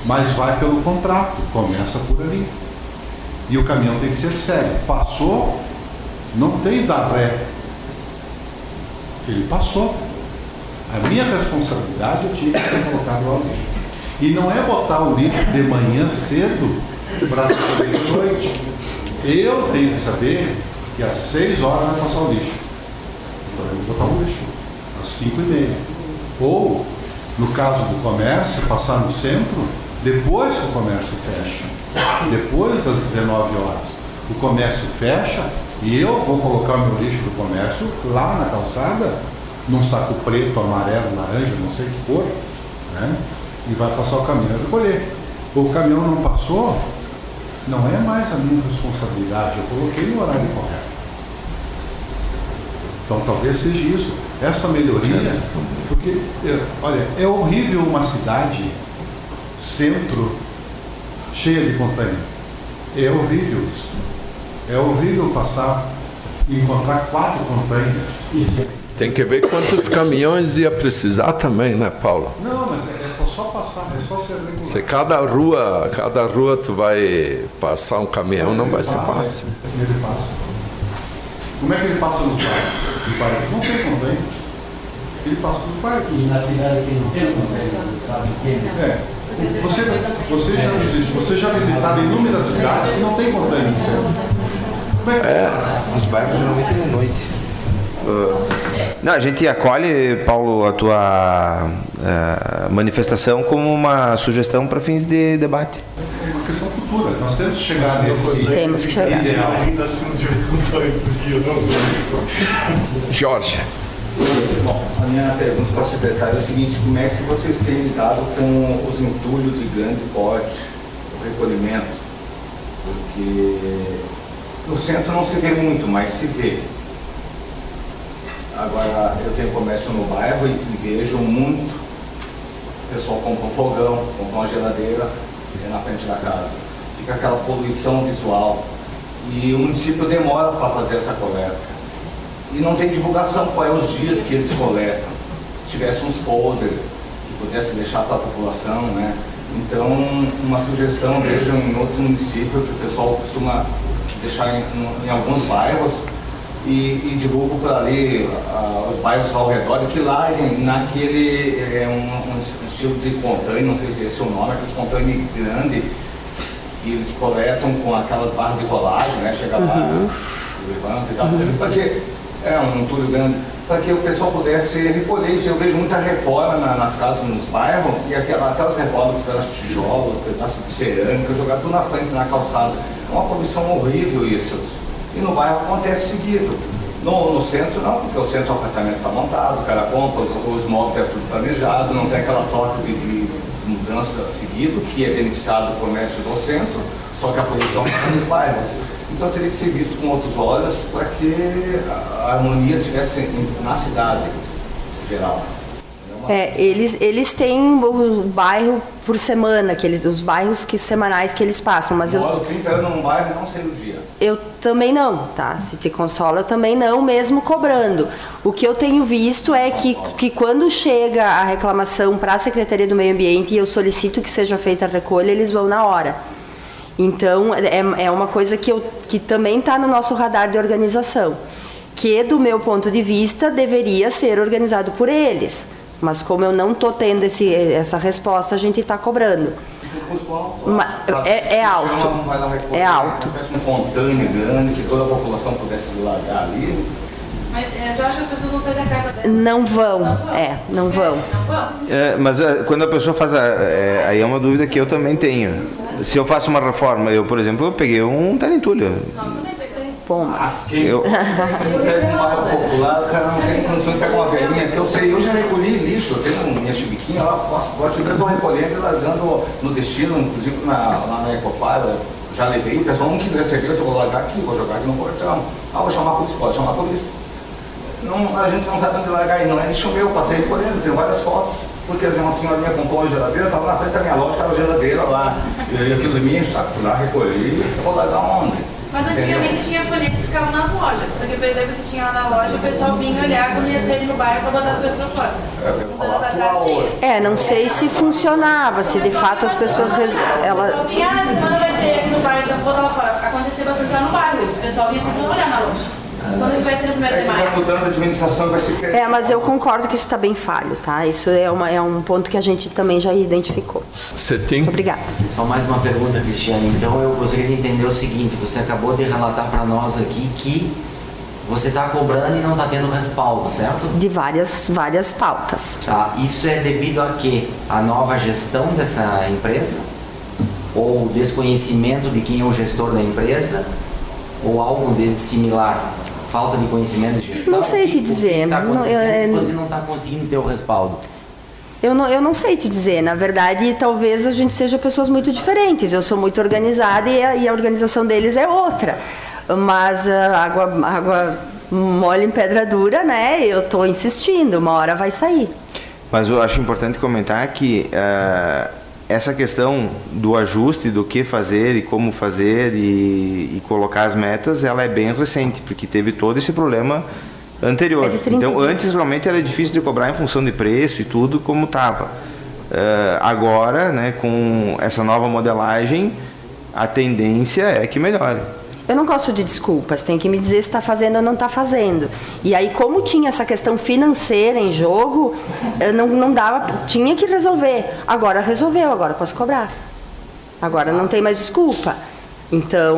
Mas vai pelo contrato, começa por ali. E o caminhão tem que ser sério. Passou, não tem dar ré. Ele passou. A minha responsabilidade eu tinha que ter colocado lá o lixo. E não é botar o lixo de manhã cedo para recolher de noite. Eu tenho que saber que às 6 horas vai passar o lixo. Podemos botar o lixo às 5h30. Ou, no caso do comércio, passar no centro depois que o comércio fecha. Depois das 19 horas. O comércio fecha e eu vou colocar o meu lixo do comércio lá na calçada, num saco preto, amarelo, laranja, não sei o que for, né? E vai passar o caminhão a recolher. O caminhão não passou, não é mais a minha responsabilidade, eu coloquei no horário correto. Então talvez seja isso, essa melhoria, porque, olha, é horrível uma cidade, centro, cheia de container. É horrível isso. É horrível encontrar 4 containers. Tem que ver quantos caminhões ia precisar também, né, Paulo? Não, mas é só passar, é só ser regular. Se cada rua tu vai passar um caminhão, não vai ser fácil. Ele passa. Como é que ele passa nos bairros? Não tem convênio. Ele passa nos bairros. E na cidade que não tem convênio, sabe que é. Você já visitaram inúmeras cidades que não tem convênio. Como é que Os bairros geralmente é de noite. Não, a gente acolhe, Paulo, a tua manifestação como uma sugestão para fins de debate. É uma questão futura. Nós temos que chegar nesse Temos que chegar. ideal. Ainda assim não tive container do dia, não. Jorge. Bom, a minha pergunta para o secretário é o seguinte: como é que vocês têm lidado com os entulhos de grande porte, o recolhimento? Porque no centro não se vê muito, mas se vê. Agora, eu tenho comércio no bairro e vejo muito. O pessoal compra um fogão, compra uma geladeira na frente da casa. Fica aquela poluição visual. E o município demora para fazer essa coleta. E não tem divulgação quais os dias que eles coletam. Se tivesse uns folders que pudesse deixar para a população, né? Então, uma sugestão, vejo em outros municípios que o pessoal costuma deixar em alguns bairros e divulgo por ali os bairros ao redor, e que lá naquele um estilo de container, não sei se esse é o nome, aqueles container grande, que eles coletam com aquelas barras de rolagem, né? Chega lá, levanta e tal, porque é um entulho grande, para que o pessoal pudesse recolher isso. Eu vejo muita reforma nas casas, nos bairros, e aquelas reformas, pedaços de tijolos, pedaços de cerâmica, jogar tudo na frente, na calçada. É uma poluição horrível isso. E no bairro acontece seguido. No centro não, porque o centro do apartamento está montado, o cara compra, os móveis é tudo planejado, não tem aquela troca de mudança seguido, que é beneficiado do comércio do centro, só que a poluição está nos bairros. Então teria que ser visto com outros olhos para que a harmonia estivesse na cidade geral. Eles têm o bairro por semana, os bairros semanais que eles passam, mas eu moro 30 anos num bairro e não sei o dia. Eu também não, tá? Se te consola, também não, mesmo cobrando. O que eu tenho visto é que quando chega a reclamação para a Secretaria do Meio Ambiente e eu solicito que seja feita a recolha, eles vão na hora. Então, é uma coisa que também está no nosso radar de organização, que, do meu ponto de vista, deveria ser organizado por eles. Mas como eu não estou tendo essa resposta, a gente está cobrando. É alto. É alto. Se tivesse um container grande, que toda a população pudesse largar ali. Mas eu acho que as pessoas vão sair da casa dela. Não vão, não vão. Mas quando a pessoa faz, aí é uma dúvida que eu também tenho. Se eu faço uma reforma, por exemplo, eu peguei um entulho. Nós também pegamos. Bom, mas... Eu pego um bairro popular, o cara não tem condição de pegar uma velhinha, que eu sei, eu já recolhi lixo, eu tenho minha chibiquinha lá, gosto de estou recolhendo e largando no destino, inclusive lá na Ecopar, já levei, o pessoal não quis receber, eu vou largar aqui, vou jogar aqui no portão. Vou chamar a polícia, pode chamar a polícia. Não, a gente não sabe onde largar aí, não é lixo meu, passei recolhendo, tenho várias fotos. Porque uma senhorinha comprou uma geladeira, estava na frente da minha loja, estava a geladeira lá. E aquilo de mim, sabe, fui lá, recolhi, eu vou largar onde? Mas antigamente tinha folhetos que ficavam nas lojas, porque eu lembro que tinha lá na loja, o pessoal vinha olhar quando ia ter no bairro para botar as coisas para fora. Uns anos atrás tinha. Não sei se funcionava, se de fato as pessoas... O pessoal vinha, semana vai ter aqui no bairro, então vou botar lá fora. Acontecia bastante lá no bairro isso, o pessoal vinha sempre olhar na loja. Quando vai ser no primeiro de maio? Vai mudando a administração, vai ser... mas eu concordo que isso está bem falho, tá? Isso é um ponto que a gente também já identificou. Você tem... Obrigada. Só mais uma pergunta, Cristiane. Então eu gostaria de entender o seguinte, você acabou de relatar para nós aqui que você está cobrando e não está tendo respaldo, certo? De várias pautas. Tá. Isso é devido a quê? A nova gestão dessa empresa? Ou desconhecimento de quem é o gestor da empresa? Ou algo similar? Falta de conhecimento de gestão? Não sei te dizer. Você não está conseguindo ter o respaldo? Eu não sei te dizer. Na verdade, talvez a gente seja pessoas muito diferentes. Eu sou muito organizada e a organização deles é outra. Mas água mole em pedra dura, né? Eu estou insistindo, uma hora vai sair. Mas eu acho importante comentar que essa questão do ajuste, do que fazer e como fazer e colocar as metas, ela é bem recente, porque teve todo esse problema anterior. Então, antes realmente era difícil de cobrar em função de preço e tudo como estava. Agora, né, com essa nova modelagem, a tendência é que melhore. Eu não gosto de desculpas, tem que me dizer se está fazendo ou não está fazendo. E aí, como tinha essa questão financeira em jogo, não dava, tinha que resolver. Agora resolveu, agora posso cobrar. Agora não tem mais desculpa. Então,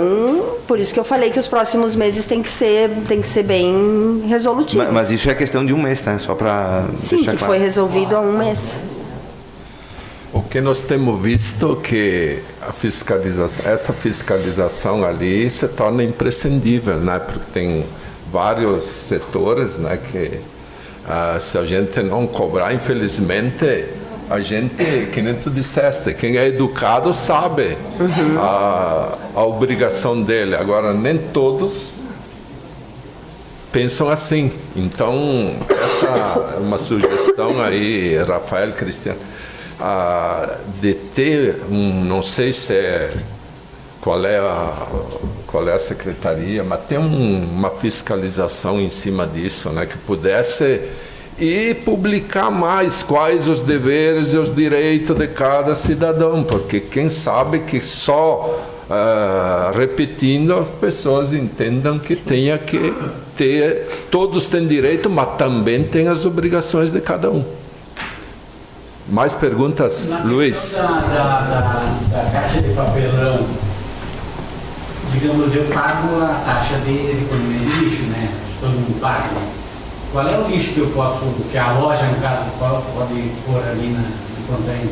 por isso que eu falei que os próximos meses tem que ser bem resolutivos. Mas isso é questão de um mês, tá? Só para deixar claro. Sim, que foi resolvido há um mês. O que nós temos visto que essa fiscalização ali se torna imprescindível, né? Porque tem vários setores, né, que se a gente não cobrar, infelizmente, a gente, que nem tu disseste, quem é educado sabe a obrigação dele. Agora, nem todos pensam assim. Então, essa é uma sugestão aí, Rafael, Cristiano, de ter não sei qual é a secretaria, mas ter uma fiscalização em cima disso, né, que pudesse e publicar mais quais os deveres e os direitos de cada cidadão, porque quem sabe que só repetindo, as pessoas entendam que tenha que ter, todos têm direito, mas também tem as obrigações de cada um. Mais perguntas, Luiz? Da caixa de papelão, digamos, eu pago a taxa de economia de lixo, né? Todo mundo paga. Qual é o lixo que eu posso, que a loja, no caso, pode pôr ali no container?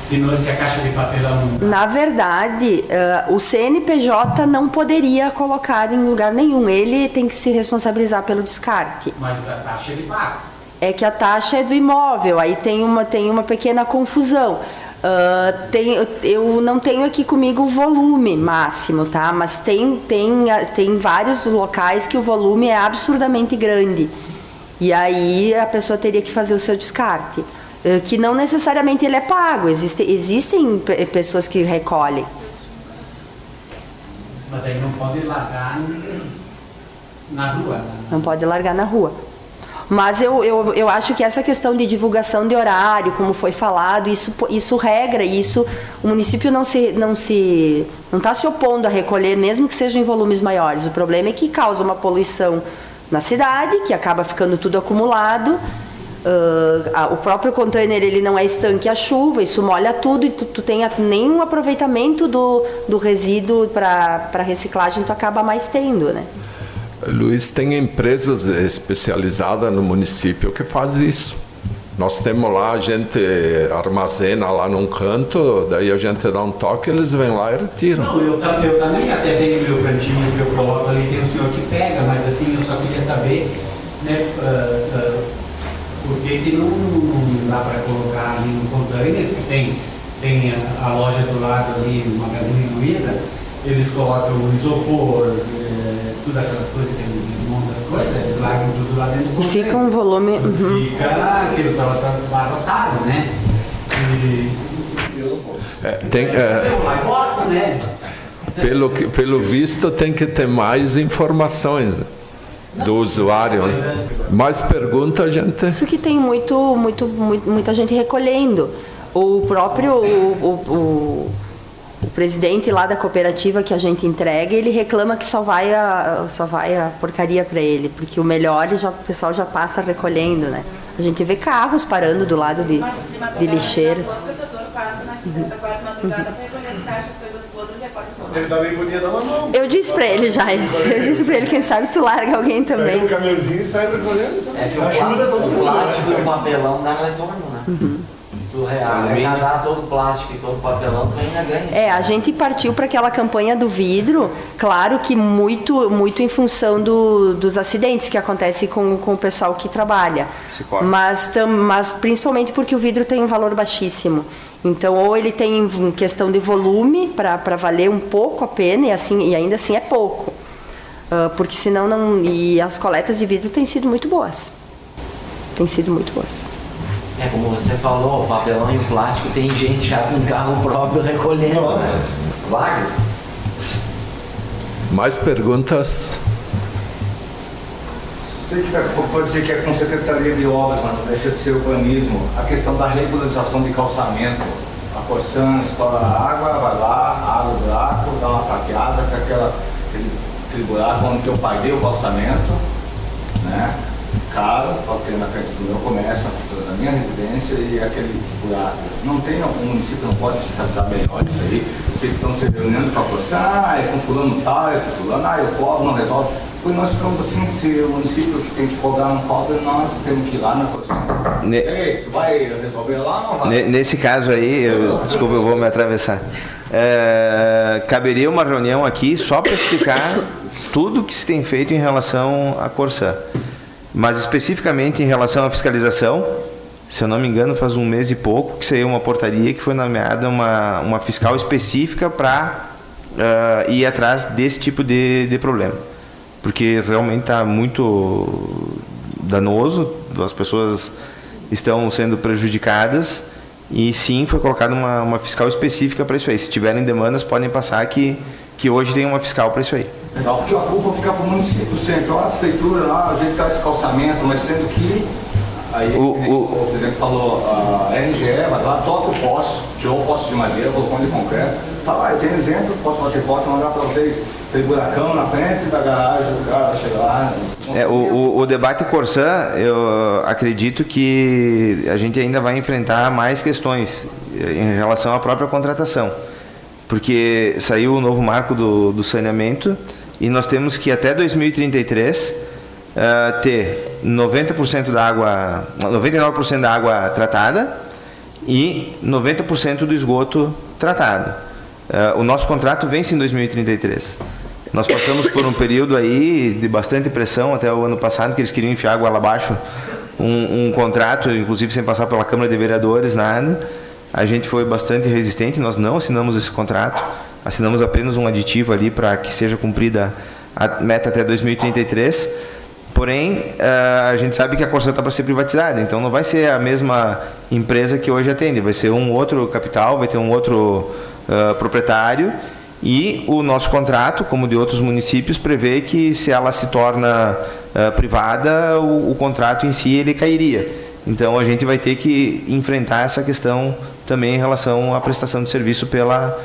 Se a caixa de papelão não... Na verdade, o CNPJ não poderia colocar em lugar nenhum. Ele tem que se responsabilizar pelo descarte. Mas a taxa ele paga. É que a taxa é do imóvel, aí tem uma pequena confusão. Eu não tenho aqui comigo o volume máximo, tá? Mas tem vários locais que o volume é absurdamente grande. E aí a pessoa teria que fazer o seu descarte. Que não necessariamente ele é pago, existem pessoas que recolhem. Mas aí não pode largar na rua. Né? Não pode largar na rua. Mas eu acho que essa questão de divulgação de horário, como foi falado, isso regra, o município não está se opondo a recolher, mesmo que sejam em volumes maiores. O problema é que causa uma poluição na cidade, que acaba ficando tudo acumulado. O próprio container ele não é estanque à chuva, isso molha tudo e tu tem nenhum aproveitamento do resíduo para reciclagem, tu acaba mais tendo, né? Luiz, tem empresas especializadas no município que fazem isso. Nós temos lá, a gente armazena lá num canto, daí a gente dá um toque, eles vêm lá e retiram. Não, eu também até tenho meu cantinho que eu coloco ali, tem um senhor que pega, mas assim, eu só queria saber, né, por que não dá para colocar ali no container, porque tem a loja do lado ali, no Magazine Luiza, eles colocam o isopor, tudo aquelas coisas que eles desmontam as coisas, eles largam tudo lá dentro do container. E fica um volume... Fica aquele troço abarrotado, né? Pelo visto, tem que ter mais informações do usuário. Né? Mais perguntas, gente? Isso que tem muita gente recolhendo. O próprio o presidente lá da cooperativa que a gente entrega, ele reclama que só vai a porcaria para ele, porque o melhor o pessoal já passa recolhendo, né? A gente vê carros parando do lado de lixeiras. Ele tá bem bonito, dá uma mão. Eu disse pra ele já isso. Eu disse pra ele, quem sabe tu larga alguém também. Pega um caminhãozinho e sai recolhendo. É que o plástico e o papelão dá retorno, né? Se tu arrecadar todo o plástico e todo o papelão, tu ainda ganha. A gente partiu para aquela campanha do vidro, claro que muito em função dos acidentes que acontecem com o pessoal que trabalha. Mas principalmente porque o vidro tem um valor baixíssimo. Então, ou ele tem questão de volume para valer um pouco a pena, e ainda assim é pouco. Porque senão não... E as coletas de vidro têm sido muito boas. É, como você falou, o papelão e o plástico, tem gente já com carro próprio recolhendo. Né? Vários. Mais perguntas? Se tiver, pode dizer que é com Secretaria de Obras, mas não deixa de ser urbanismo, a questão da regularização de calçamento. A Corsan estoura a água, vai lá, abre o buraco, dá uma tapeada com aquele buraco onde eu paguei o calçamento, né? Caro, para ter na frente do meu comércio, na frente da minha residência, e aquele buraco. Não tem algum município, não pode fiscalizar melhor isso aí. Eu sei que estão se reunindo para a Corsan, é com fulano tal, é com fulano, eu cobro, não resolve. Porque nós ficamos assim, se o município que tem que cobrar não cobra, nós temos que ir lá na Corsan. Ei, tu vai resolver lá ou não vai? Nesse caso aí, desculpa, eu vou me atravessar. Caberia uma reunião aqui só para explicar tudo que se tem feito em relação à Corsan. Mas especificamente em relação à fiscalização, se eu não me engano, faz 1 mês e pouco que saiu uma portaria que foi nomeada uma fiscal específica para ir atrás desse tipo de problema. Porque realmente está muito danoso, as pessoas estão sendo prejudicadas e sim foi colocada uma fiscal específica para isso aí. Se tiverem demandas, podem passar que hoje tem uma fiscal para isso aí. Legal, porque a culpa fica para o município sempre. Olha a prefeitura lá, a gente traz esse calçamento, mas sendo que Aí o presidente falou, a RGE vai lá, toca o poste, tirou o poste de madeira, colocou de concreto. Fala, eu tenho exemplo, posso bater foto e mandar para vocês. Tem buracão na frente da garagem, o cara vai chegar lá. O debate Corsã, eu acredito que a gente ainda vai enfrentar mais questões em relação à própria contratação. Porque saiu o novo marco do saneamento e nós temos que até 2033 ter 90% da água, 99% da água tratada e 90% do esgoto tratado. O nosso contrato vence em 2033. Nós passamos por um período aí de bastante pressão até o ano passado, que eles queriam enfiar água lá abaixo, um contrato, inclusive sem passar pela Câmara de Vereadores, nada. A gente foi bastante resistente, nós não assinamos esse contrato, assinamos apenas um aditivo ali para que seja cumprida a meta até 2033. Porém, a gente sabe que a Corsã está para ser privatizada, então não vai ser a mesma empresa que hoje atende, vai ser um outro capital, vai ter um outro proprietário, e o nosso contrato, como de outros municípios, prevê que se ela se torna privada, o contrato em si ele cairia. Então a gente vai ter que enfrentar essa questão também em relação à prestação de serviço pela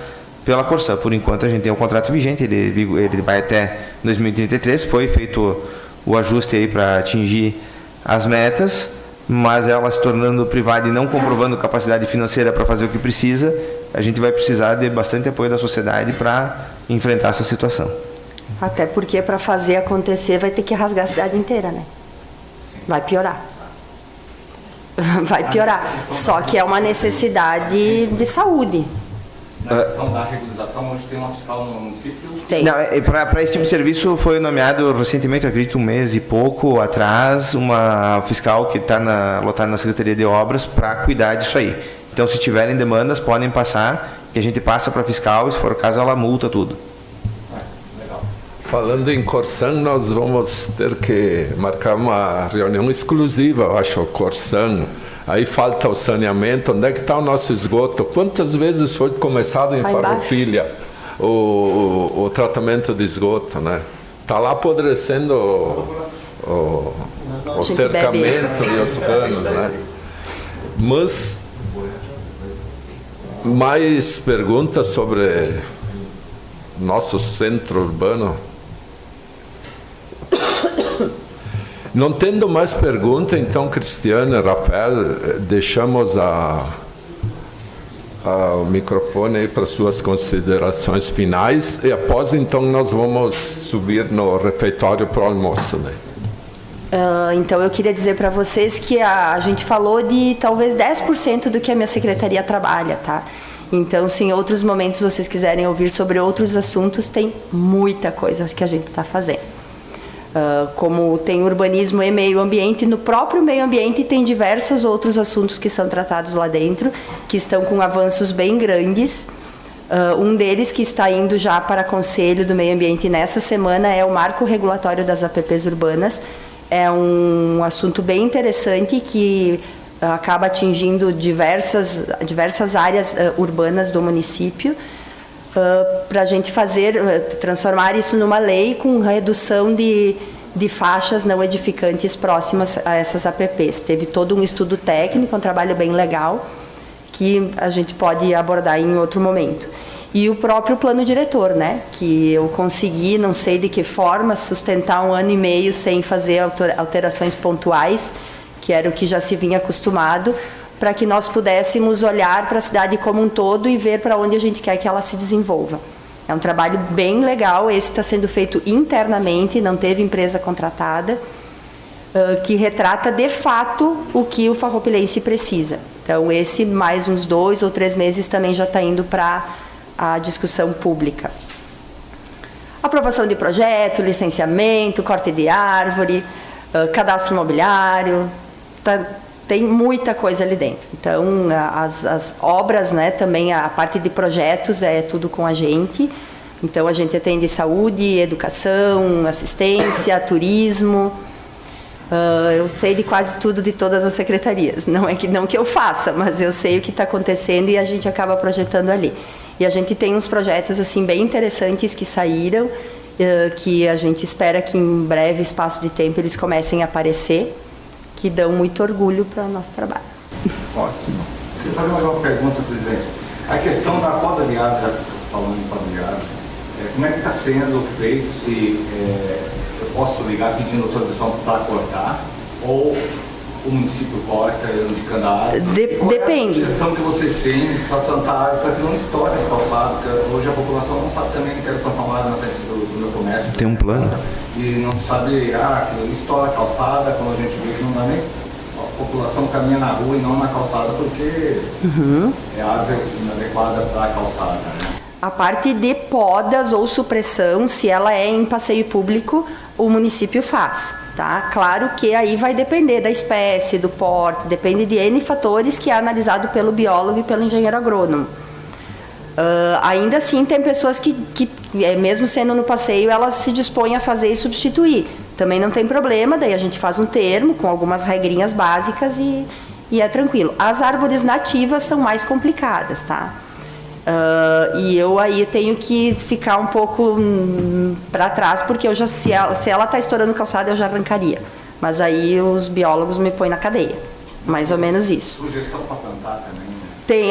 Corsã. Por enquanto a gente tem um contrato vigente, ele vai até 2033, foi feito o ajuste aí para atingir as metas, mas ela se tornando privada e não comprovando capacidade financeira para fazer o que precisa, a gente vai precisar de bastante apoio da sociedade para enfrentar essa situação. Até porque para fazer acontecer vai ter que rasgar a cidade inteira, né? Vai piorar. Vai piorar. Só que é uma necessidade de saúde. Na questão da regularização, hoje tem uma fiscal no município? Tem. Para esse tipo de serviço foi nomeado recentemente, acredito um mês e pouco atrás, uma fiscal que está lotada na Secretaria de Obras para cuidar disso aí. Então, se tiverem demandas, podem passar, que a gente passa para a fiscal e, se for o caso, ela multa tudo. Legal. Falando em Corsã, nós vamos ter que marcar uma reunião exclusiva, eu acho, Corsã. Aí falta o saneamento, onde é que está o nosso esgoto? Quantas vezes foi começado em Farroupilha o tratamento de esgoto, né? Está lá apodrecendo o cercamento e os canos, né? Mas mais perguntas sobre nosso centro urbano? Não tendo mais pergunta, então, Cristiane, Rafael, deixamos o microfone aí para suas considerações finais e após, então, nós vamos subir no refeitório para o almoço, né? Então, eu queria dizer para vocês que a gente falou de talvez 10% do que a minha secretaria trabalha, tá? Então, se em outros momentos vocês quiserem ouvir sobre outros assuntos, tem muita coisa que a gente está fazendo. Como tem urbanismo e meio ambiente, no próprio meio ambiente tem diversos outros assuntos que são tratados lá dentro, que estão com avanços bem grandes. Um deles que está indo já para Conselho do Meio Ambiente nessa semana é o Marco Regulatório das APPs Urbanas. É um assunto bem interessante que acaba atingindo diversas áreas urbanas do município, para a gente transformar isso numa lei com redução de faixas não edificantes próximas a essas APPs. Teve todo um estudo técnico, um trabalho bem legal, que a gente pode abordar em outro momento. E o próprio plano diretor, né, que eu consegui, não sei de que forma, sustentar 1 ano e meio sem fazer alterações pontuais, que era o que já se vinha acostumado, para que nós pudéssemos olhar para a cidade como um todo e ver para onde a gente quer que ela se desenvolva. É um trabalho bem legal, esse está sendo feito internamente, não teve empresa contratada, que retrata de fato o que o farroupilense precisa. Então, esse mais uns 2 ou 3 meses também já está indo para a discussão pública. Aprovação de projeto, licenciamento, corte de árvore, cadastro imobiliário, tem muita coisa ali dentro. Então, as obras, né, também a parte de projetos é tudo com a gente. Então, a gente atende saúde, educação, assistência, turismo. Eu sei de quase tudo de todas as secretarias. Não que eu faça, mas eu sei o que está acontecendo e a gente acaba projetando ali. E a gente tem uns projetos assim bem interessantes que saíram, que a gente espera que em breve espaço de tempo eles comecem a aparecer, que dão muito orgulho para o nosso trabalho. Ótimo. Queria fazer mais uma pergunta, presidente. A questão da poda de árvore, já que você está falando de poda de árvore, como é que está sendo feito? Se eu posso ligar pedindo autorização para cortar, ou o município corta, indicando a árvore? Depende. Qual é a sugestão que vocês têm para plantar árvore, para que não estoure esse calçado? Porque hoje a população não sabe também que quer plantar uma árvore na frente do meu comércio. Tem um plano. E não sabe, que estoura a calçada, quando a gente vê que não dá nem... A população caminha na rua e não na calçada, porque é árvore inadequada para a calçada, né? A parte de podas ou supressão, se ela é em passeio público, o município faz, tá? Claro que aí vai depender da espécie, do porte, depende de N fatores que é analisado pelo biólogo e pelo engenheiro agrônomo. Ainda assim, tem pessoas que, mesmo sendo no passeio, elas se dispõem a fazer e substituir. Também não tem problema, daí a gente faz um termo com algumas regrinhas básicas e é tranquilo. As árvores nativas são mais complicadas, tá? E eu aí tenho que ficar um pouco para trás, porque eu já, se ela está estourando calçada, eu já arrancaria. Mas aí os biólogos me põem na cadeia. Mais ou menos isso. Sugestão para plantar também?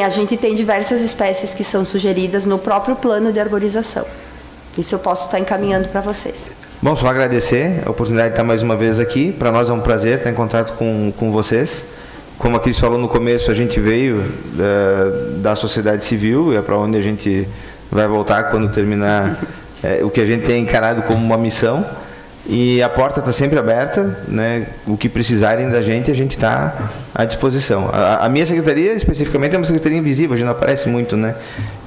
A gente tem diversas espécies que são sugeridas no próprio plano de arborização. Isso eu posso estar encaminhando para vocês. Bom, só agradecer a oportunidade de estar mais uma vez aqui. Para nós é um prazer estar em contato com vocês. Como a Cris falou no começo, a gente veio da sociedade civil, é para onde a gente vai voltar quando terminar o que a gente tem encarado como uma missão. E a porta está sempre aberta, né? O que precisarem da gente, a gente está à disposição. A minha secretaria, especificamente, é uma secretaria invisível, a gente não aparece muito, né?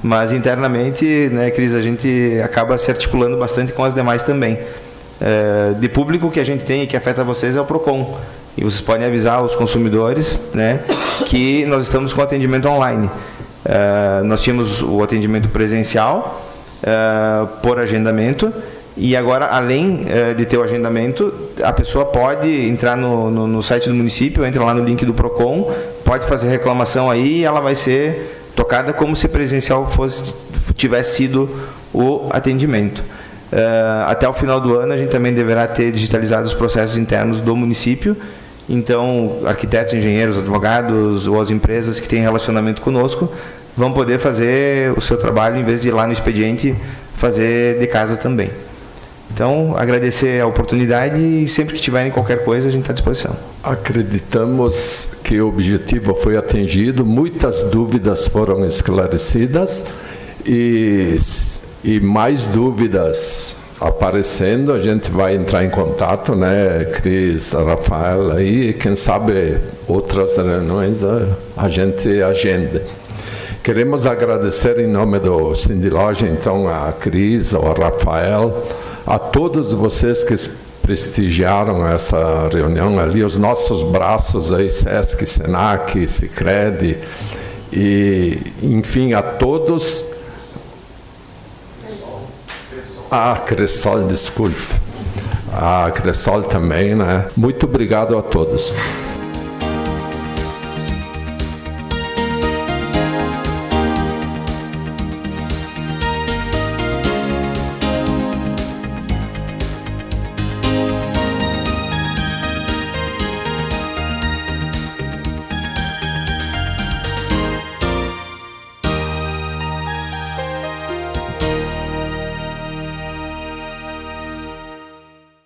Mas internamente, né, Cris, a gente acaba se articulando bastante com as demais também. De público que a gente tem e que afeta vocês é o PROCON. E vocês podem avisar os consumidores, né, que nós estamos com atendimento online. Nós tínhamos o atendimento presencial por agendamento. E agora, além de ter o agendamento, a pessoa pode entrar no site do município, entra lá no link do PROCON, pode fazer reclamação aí e ela vai ser tocada como se presencial tivesse sido o atendimento. Até o final do ano, a gente também deverá ter digitalizado os processos internos do município. Então, arquitetos, engenheiros, advogados ou as empresas que têm relacionamento conosco vão poder fazer o seu trabalho, em vez de ir lá no expediente, fazer de casa também. Então, agradecer a oportunidade e sempre que tiverem qualquer coisa, a gente está à disposição. Acreditamos que o objetivo foi atingido, muitas dúvidas foram esclarecidas e mais dúvidas aparecendo, a gente vai entrar em contato, né, Cris, Rafael, aí, quem sabe outras reuniões a gente agenda. Queremos agradecer em nome do Cindy-Loja, então, a Cris, ao Rafael, a todos vocês que prestigiaram essa reunião ali, os nossos braços aí, Sesc, Senac, Sicredi, e, enfim, a todos. Cressol, desculpe. A Cressol também, né? Muito obrigado a todos.